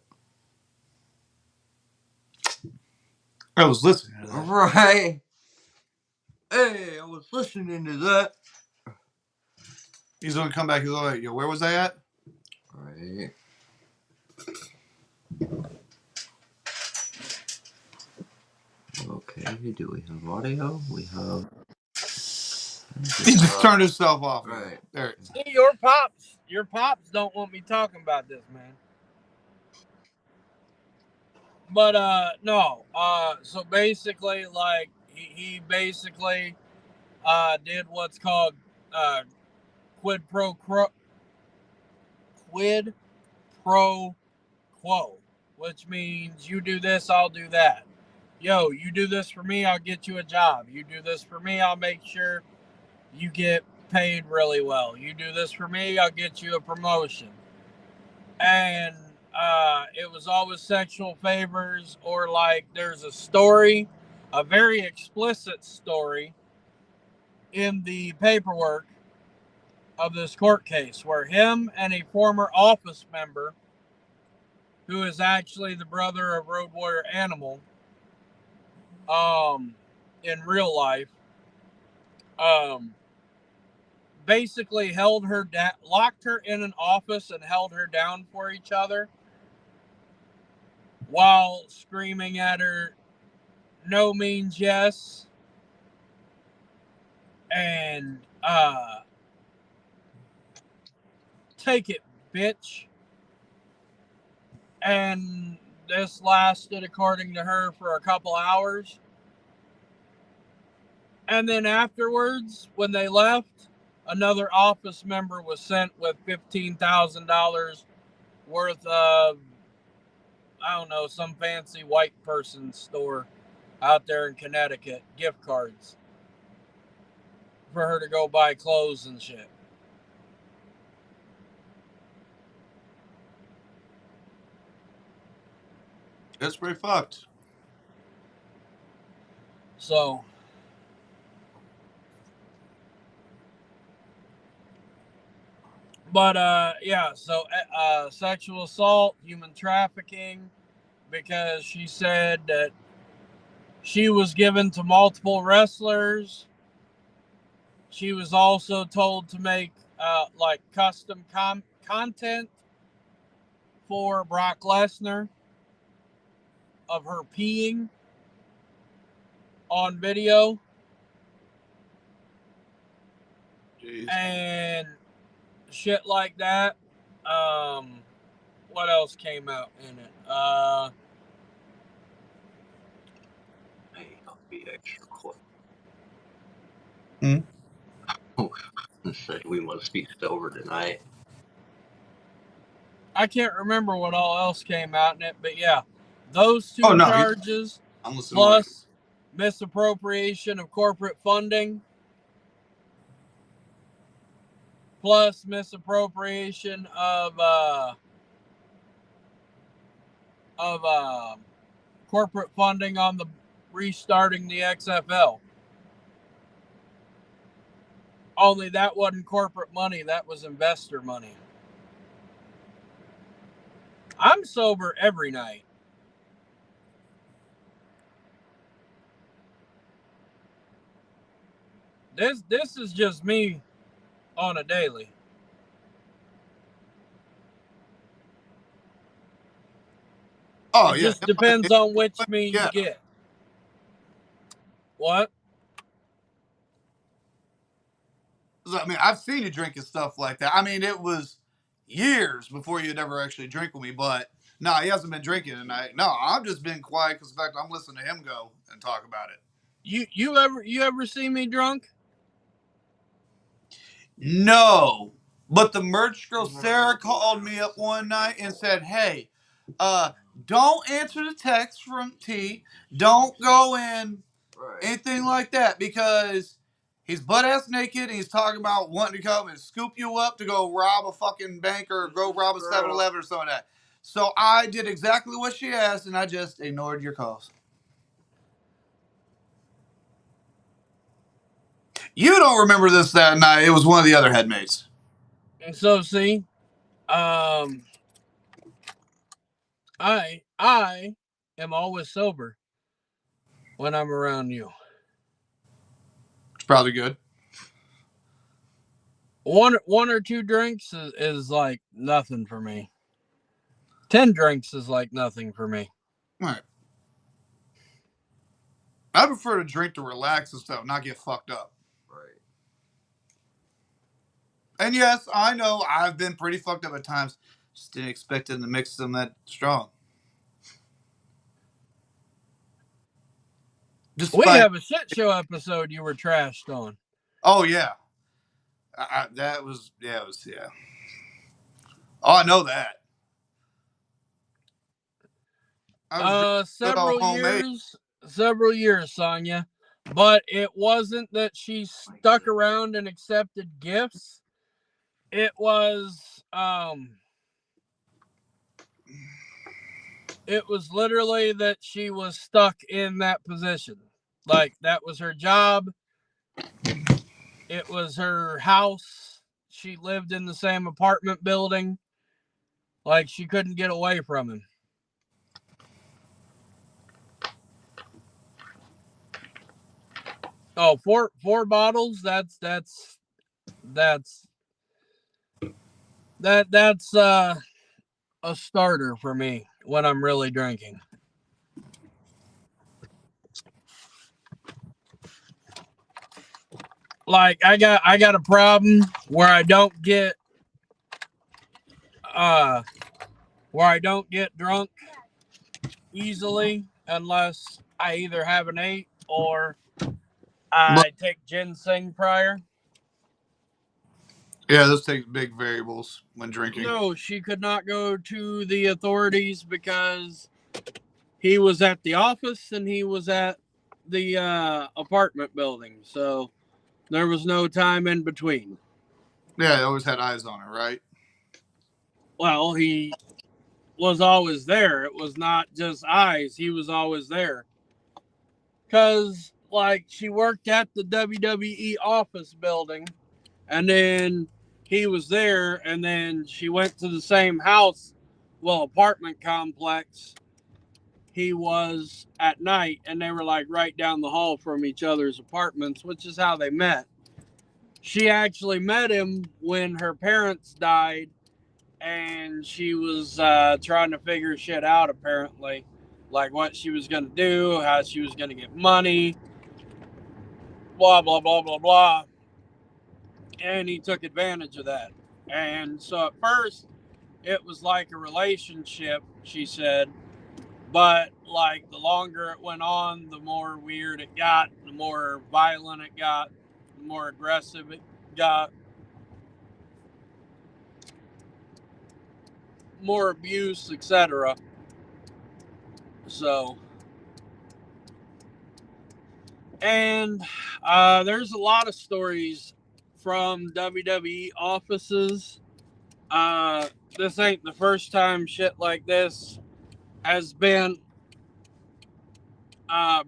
I was listening to that. Right. Hey, I was listening to that. He's gonna come back. He's like, yo, where was I at? Right. Okay, do we have audio? We have. He just turned himself off. Right. There. See, your pops don't want me talking about this, man. But no. So basically, like, he basically did what's called quid pro quo, which means you do this, I'll do that. Yo, you do this for me, I'll get you a job. You do this for me, I'll make sure you get paid really well. You do this for me, I'll get you a promotion. And it was always sexual favors, or like there's a story, a very explicit story in the paperwork of this court case where him and a former office member, who is actually the brother of Road Warrior Animal, in real life, basically held her locked her in an office and held her down for each other while screaming at her, no means yes, and take it, bitch. And this lasted, according to her, for a couple hours. And then afterwards, when they left, another office member was sent with $15,000 worth of, I don't know, some fancy white person store out there in Connecticut, gift cards for her to go buy clothes and shit. That's pretty fucked. So, but yeah, so sexual assault, human trafficking, because she said that she was given to multiple wrestlers. She was also told to make like custom content for Brock Lesnar of her peeing on video. Jeez. And shit like that. What else came out in it? be extra quick. Hmm? Said we must be sober tonight. I can't remember what all else came out in it, but yeah, those two charges plus misappropriation of corporate funding plus misappropriation of corporate funding on the restarting the XFL. Only that wasn't corporate money, that was investor money. I'm sober every night. This is just me on a daily. Oh, it just depends on which me you get. What? I mean, I've seen you drinking stuff like that. I mean, it was years before you'd ever actually drink with me, but no, he hasn't been drinking tonight. No, I've just been quiet because, in fact, I'm listening to him go and talk about it. You ever see me drunk? No, but the merch girl Sarah called me up one night and said, "Hey, don't answer the text from T. Don't go in anything like that because he's butt ass naked and he's talking about wanting to come and scoop you up to go rob a fucking bank or go rob a 7-Eleven or something like that." So I did exactly what she asked and I just ignored your calls. You don't remember this that night. It was one of the other headmates. And so see, I am always sober when I'm around you. It's probably good. One or two drinks is like nothing for me. 10 drinks is like nothing for me. Right. I prefer to drink to relax and stuff, not get fucked up. Right. And yes, I know I've been pretty fucked up at times. Just didn't expect them to mix them that strong. We have a shit show episode you were trashed on. Oh yeah, it was. Oh, I know that. Several years, Sonia. But it wasn't that she stuck around and accepted gifts. It was literally that she was stuck in that position. Like that was her job. It was her house. She lived in the same apartment building. Like she couldn't get away from him. Oh, four bottles. That's a starter for me when I'm really drinking. Like I got a problem where I don't get drunk easily unless I either have an 8 or I take ginseng prior. Yeah, those take big variables when drinking. No, she could not go to the authorities because he was at the office and he was at the apartment building. So there was no time in between. Yeah, they always had eyes on her, right? Well, he was always there. It was not just eyes. He was always there. Because, like, she worked at the WWE office building, and then he was there, and then she went to the same house, apartment complex he was at night, and they were, like, right down the hall from each other's apartments, which is how they met. She actually met him when her parents died, and she was trying to figure shit out, apparently. Like what she was going to do, how she was going to get money, blah, blah, blah, blah, blah. And he took advantage of that. And so at first, it was like a relationship, she said. But like the longer it went on, the more weird it got, the more violent it got, the more aggressive it got, more abuse, etc. So, and there's a lot of stories from WWE offices. This ain't the first time shit like this has been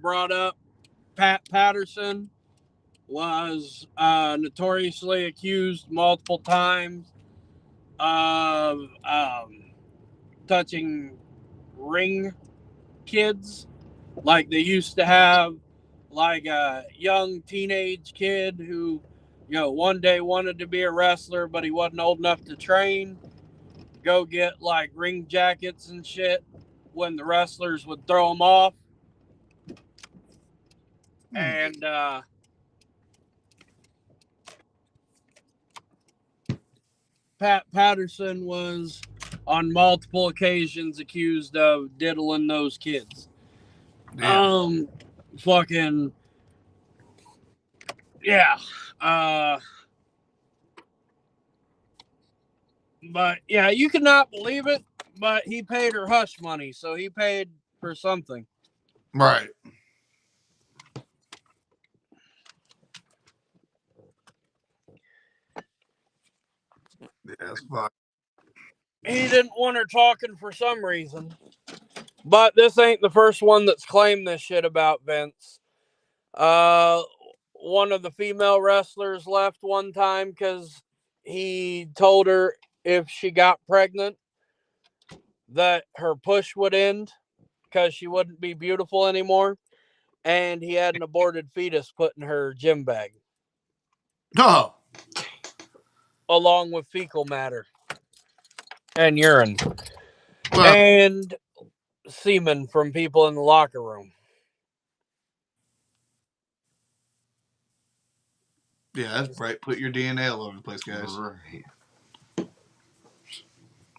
brought up. Pat Patterson was notoriously accused multiple times of touching ring kids. Like they used to have like a young teenage kid who, one day wanted to be a wrestler, but he wasn't old enough to train. Go get like ring jackets and shit when the wrestlers would throw them off. And Pat Patterson was on multiple occasions accused of diddling those kids. Damn. Fucking yeah. But yeah, you cannot believe it. But he paid her hush money, so he paid for something. Right. Yeah, that's fine. He didn't want her talking for some reason. But this ain't the first one that's claimed this shit about Vince. One of the female wrestlers left one time because he told her if she got pregnant that her push would end because she wouldn't be beautiful anymore. And he had an aborted fetus put in her gym bag. Oh. Along with fecal matter. And urine. And semen from people in the locker room. Yeah, that's right. Put your DNA all over the place, guys. Right.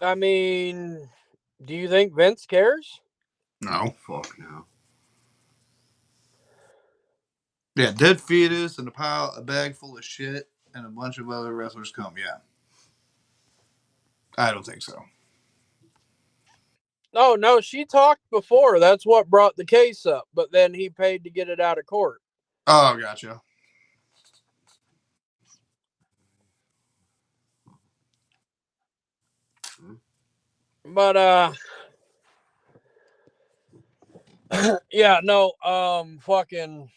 I mean, do you think Vince cares? No. Fuck no. Yeah, dead fetus and a bag full of shit, and a bunch of other wrestlers come. Yeah. I don't think so. Oh, no, she talked before. That's what brought the case up. But then he paid to get it out of court. Oh, gotcha. But, yeah, no, fucking,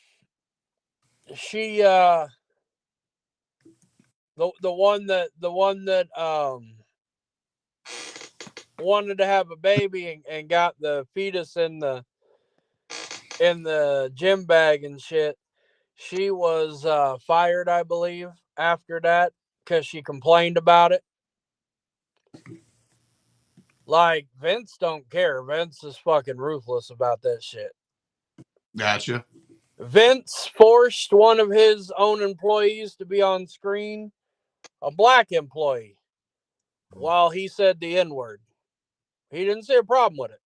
she, the one that, wanted to have a baby and got the fetus in the gym bag and shit. She was fired, I believe, after that because she complained about it. Like, Vince don't care. Vince is fucking ruthless about that shit. Gotcha. Vince forced one of his own employees to be on screen, a black employee, while he said the N-word. He didn't see a problem with it.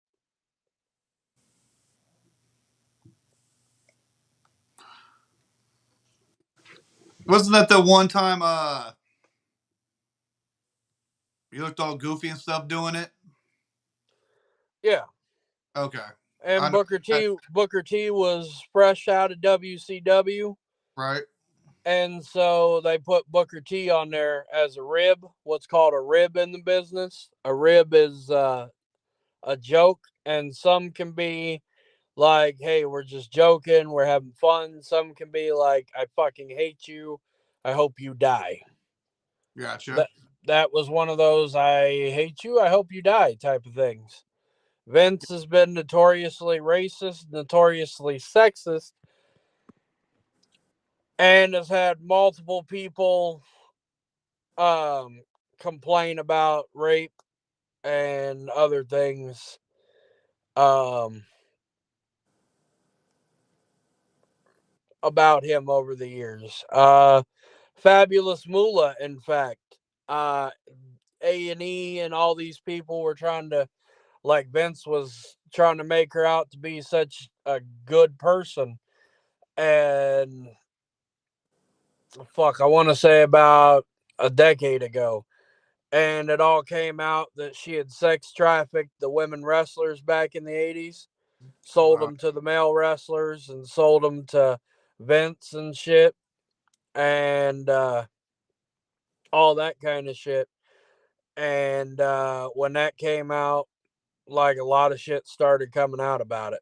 Wasn't that the one time you looked all goofy and stuff doing it? Yeah. Okay. And Booker T was fresh out of WCW. Right. And so they put Booker T on there as a rib, what's called a rib in the business. A rib is a joke, and some can be like, hey, we're just joking, we're having fun. Some can be like, I fucking hate you, I hope you die. Gotcha. That was one of those I hate you, I hope you die type of things. Vince has been notoriously racist, notoriously sexist, and has had multiple people complain about rape and other things about him over the years. Fabulous Moolah, in fact, A&E and all these people were trying to, like, Vince was trying to make her out to be such a good person. And fuck, I want to say about a decade ago. And it all came out that she had sex trafficked the women wrestlers back in the 80s, sold them to the male wrestlers, and sold them to Vince and shit, and all that kind of shit. And when that came out, like a lot of shit started coming out about it.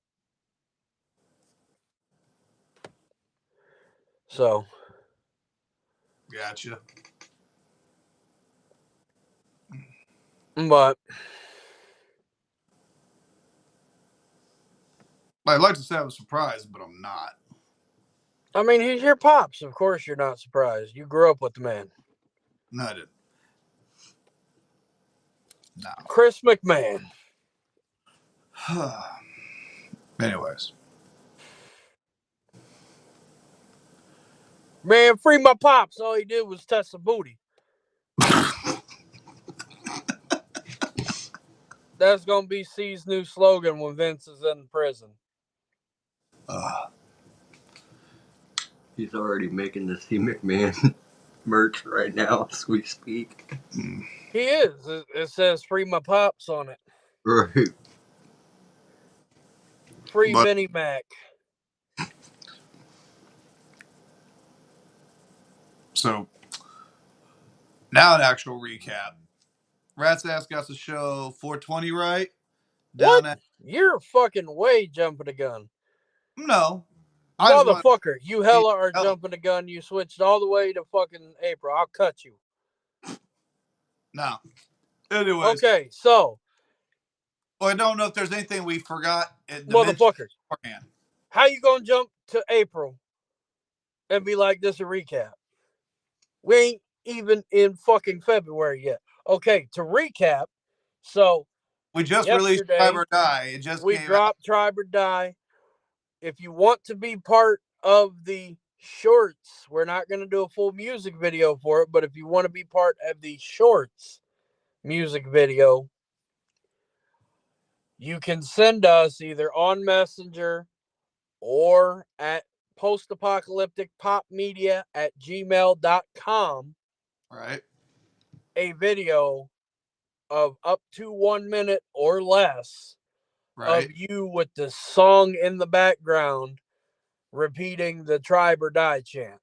So, Gotcha. but I'd like to say I was surprised, but I'm not. I mean, he's your pops. Of course, you're not surprised. You grew up with the man, No, I didn't. No. Chris McMahon. Anyways. Man, free my pops. All he did was test the booty. That's gonna be C's new slogan when Vince is in prison. He's already making the C. McMahon merch right now as we speak. He is. It says free my pops on it. Right. Free Vinnie Mac. So, now an actual recap. Rat's Ass got the show 420, right? What? You're fucking way jumping the gun. No. Motherfucker, you hella are jumping the gun. You switched all the way to fucking April. I'll cut you. No. Anyways. Okay, so. Well, I don't know if there's anything we forgot. Motherfuckers. How you gonna jump to April and be like, this a recap? We ain't even in fucking February yet. Okay, to recap, so we just released Tribe or Die. It just we dropped Tribe or Die. If you want to be part of the shorts, we're not going to do a full music video for it, but if you want to be part of the shorts music video, you can send us either on Messenger or at postapocalypticpopmedia@gmail.com. Right. A video of up to 1 minute or less of you with the song in the background repeating the Tribe or Die chant,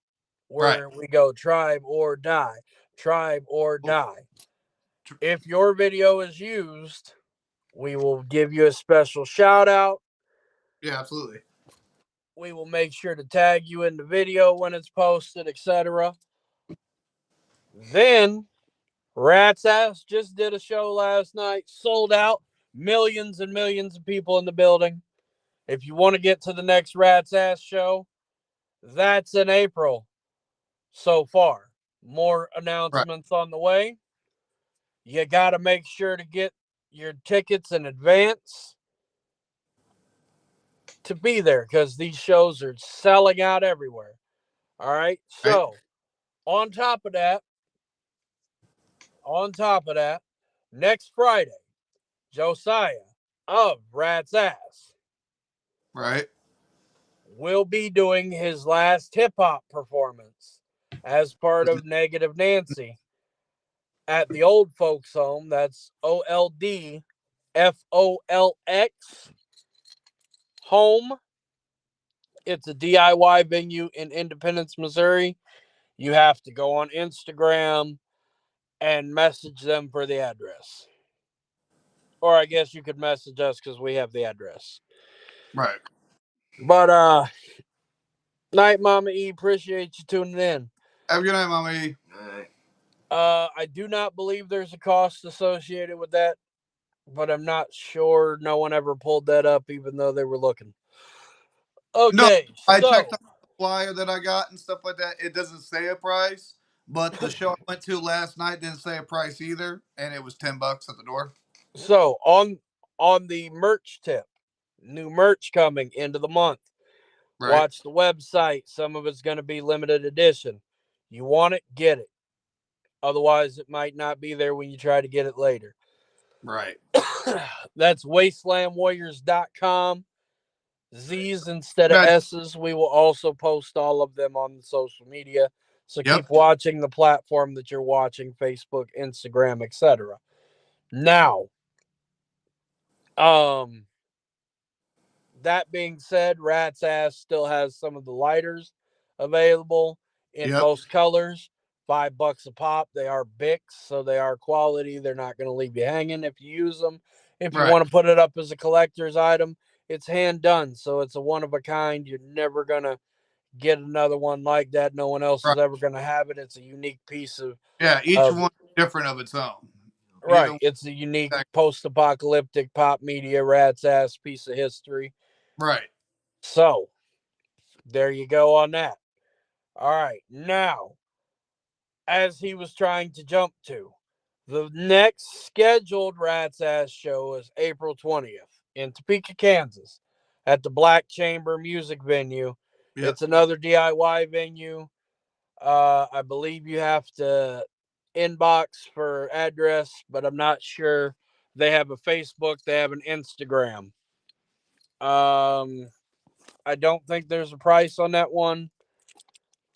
where we go tribe or die, tribe or die. If your video is used, we will give you a special shout out. Yeah, absolutely. We will make sure to tag you in the video when it's posted, etc. Then Rat's Ass just did a show last night, sold out, millions and millions of people in the building. If you want to get to the next Rat's Ass show, that's in April so far. More announcements on the way. You got to make sure to get your tickets in advance to be there because these shows are selling out everywhere. All right. So, on top of that, next Friday, Josiah of Rat's Ass will be doing his last hip hop performance as part of Negative Nancy at the Old Folks Home. That's OLDFOLX Home. It's a DIY venue in Independence, Missouri. You have to go on Instagram and message them for the address. Or I guess you could message us because we have the address. Right. But, night, Mama E. Appreciate you tuning in. Have a good night, Mama E. I do not believe there's a cost associated with that, but I'm not sure. No one ever pulled that up, even though they were looking. Okay, no, I checked on the flyer that I got and stuff like that. It doesn't say a price, but the show I went to last night didn't say a price either, and it was $10 at the door. So on the merch tip, new merch coming into the month. Right. Watch the website. Some of it's going to be limited edition. You want it, get it. Otherwise, it might not be there when you try to get it later. Right. That's wastelandwarriors.com. Z's instead of Magic. S's. We will also post all of them on the social media. So Yep. keep watching the platform that you're watching, Facebook, Instagram, etc. Now, that being said, Rat's Ass still has some of the lighters available in Yep. most colors. $5 a pop. They are Bics, so they are quality. They're not going to leave you hanging if you use them. If you Right. want to put it up as a collector's item, it's hand done, so it's a one of a kind. You're never going to get another one like that. No one else Right. is ever going to have it. It's a unique piece of. Yeah, each one different of its own. Right. It's a unique post-apocalyptic pop media Rat's Ass piece of history. Right. So, there you go on that. All right. Now, as he was trying to jump to, the next scheduled Rat's Ass show is April 20th in Topeka, Kansas at the Black Chamber Music Venue. Yep. It's another DIY venue. I believe you have to inbox for address, but I'm not sure. They have a Facebook, they have an Instagram. I don't think there's a price on that one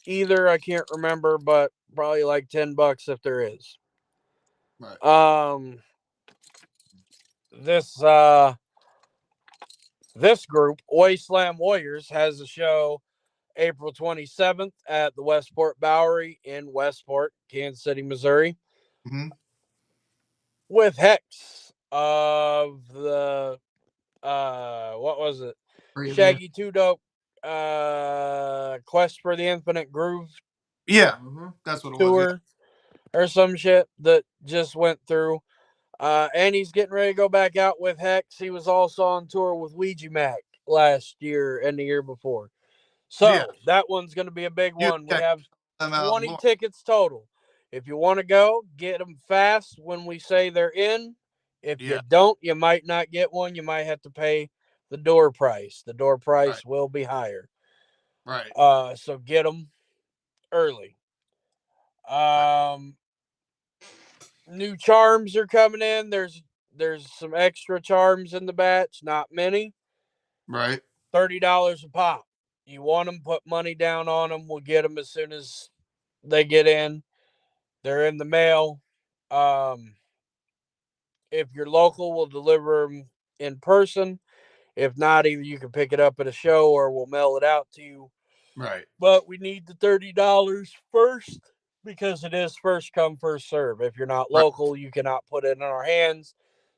either. I can't remember, but probably like $10 if there is. Right. This group, Wasteland Warriors, has a show April 27th at the Westport Bowery in Westport, Kansas City, Missouri, Mm-hmm. with Hex of the what was it? Shaggy Two Dope, Quest for the Infinite Groove. Yeah, that's what it was. Tour or some shit that just went through. And he's getting ready to go back out with Hex. He was also on tour with Ouija Mac last year and the year before. So that one's going to be a big one. We have 20 tickets total. If you want to go, get them fast when we say they're in. If you don't, you might not get one. You might have to pay the door price. The door price will be higher. Right. So get them early. New charms are coming in. There's some extra charms in the batch, not many. Right. $30 a pop. You want them, put money down on them. We'll get them as soon as they get in. They're in the mail. If you're local, we'll deliver them in person. If not, either you can pick it up at a show or we'll mail it out to you. Right. But we need the $30 first because it is first come, first serve. If you're not local, you cannot put it in our hands.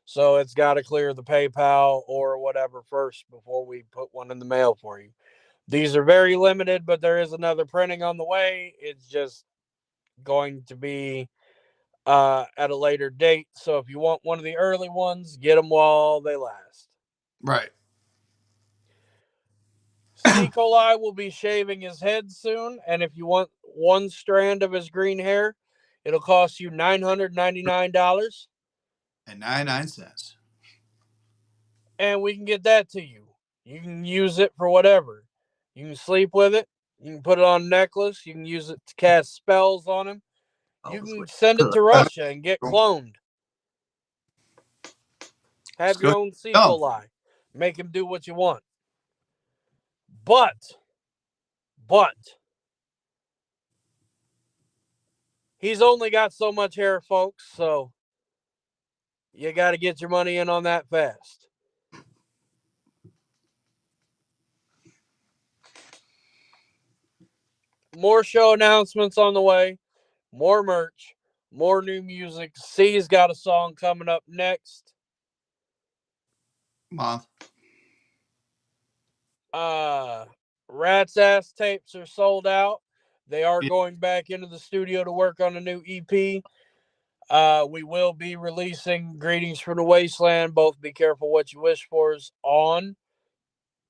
So it's got to clear the PayPal or whatever first before we put one in the mail for you. These are very limited, but there is another printing on the way. It's just going to be at a later date. So if you want one of the early ones, get them while they last. Right. C. coli will be shaving his head soon, and if you want one strand of his green hair, it'll cost you $999. And 99¢. And we can get that to you. You can use it for whatever. You can sleep with it. You can put it on a necklace. You can use it to cast spells on him. You can send it to Russia and get cloned. Have your own C. coli. Make him do what you want. But he's only got so much hair, folks, so you got to get your money in on that fast. More show announcements on the way, more merch, more new music. C's got a song coming up next month. Rat's Ass tapes are sold out. They are going back into the studio to work on a new EP. We will be releasing Greetings from the Wasteland, both Be Careful What You Wish For's on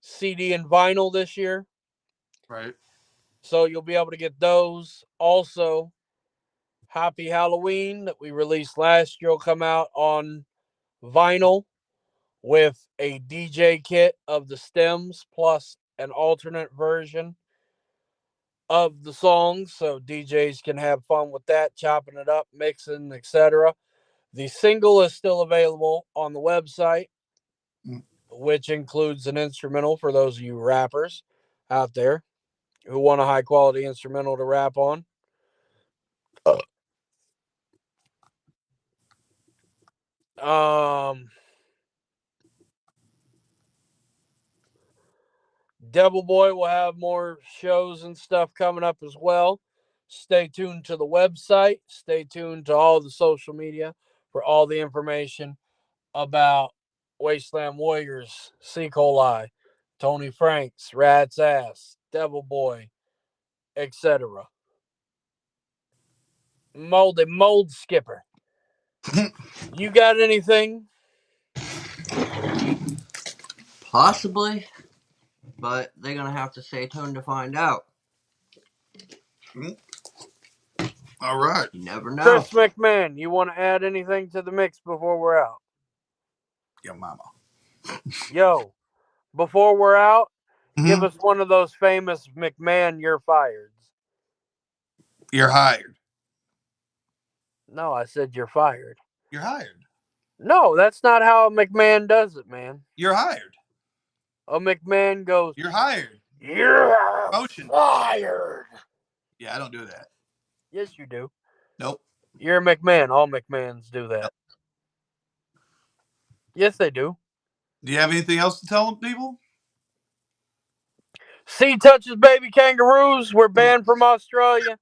CD and vinyl this year. Right. So you'll be able to get those. Also, Happy Halloween that we released last year will come out on vinyl with a DJ kit of the stems plus an alternate version of the songs, so DJs can have fun with that, chopping it up, mixing, etc. The single is still available on the website, Mm. which includes an instrumental for those of you rappers out there who want a high quality instrumental to rap on. Devil Boy will have more shows and stuff coming up as well. Stay tuned to the website. Stay tuned to all the social media for all the information about Wasteland Warriors, C. Coli, Tony Franks, Rat's Ass, Devil Boy, etc. Mold Skipper. You got anything? Possibly, but they're gonna have to stay tuned to find out. All right. You never know. Chris McMahon, you want to add anything to the mix before we're out? Yo, mama. Yo, before we're out, give Mhm. us one of those famous McMahon, you're fired. You're hired. No, I said you're fired. You're hired. No, that's not how a McMahon does it, man. You're hired. A McMahon goes, You're hired. you're Motion. fired. Yeah, I don't do that. Yes, you do. Nope. You're a McMahon. All McMahons do that. Nope. Yes, they do. Do you have anything else to tell people? C touches baby kangaroos. We're banned from Australia.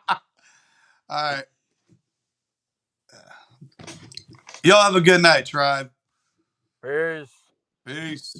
All right. Y'all have a good night, tribe. Peace. Peace.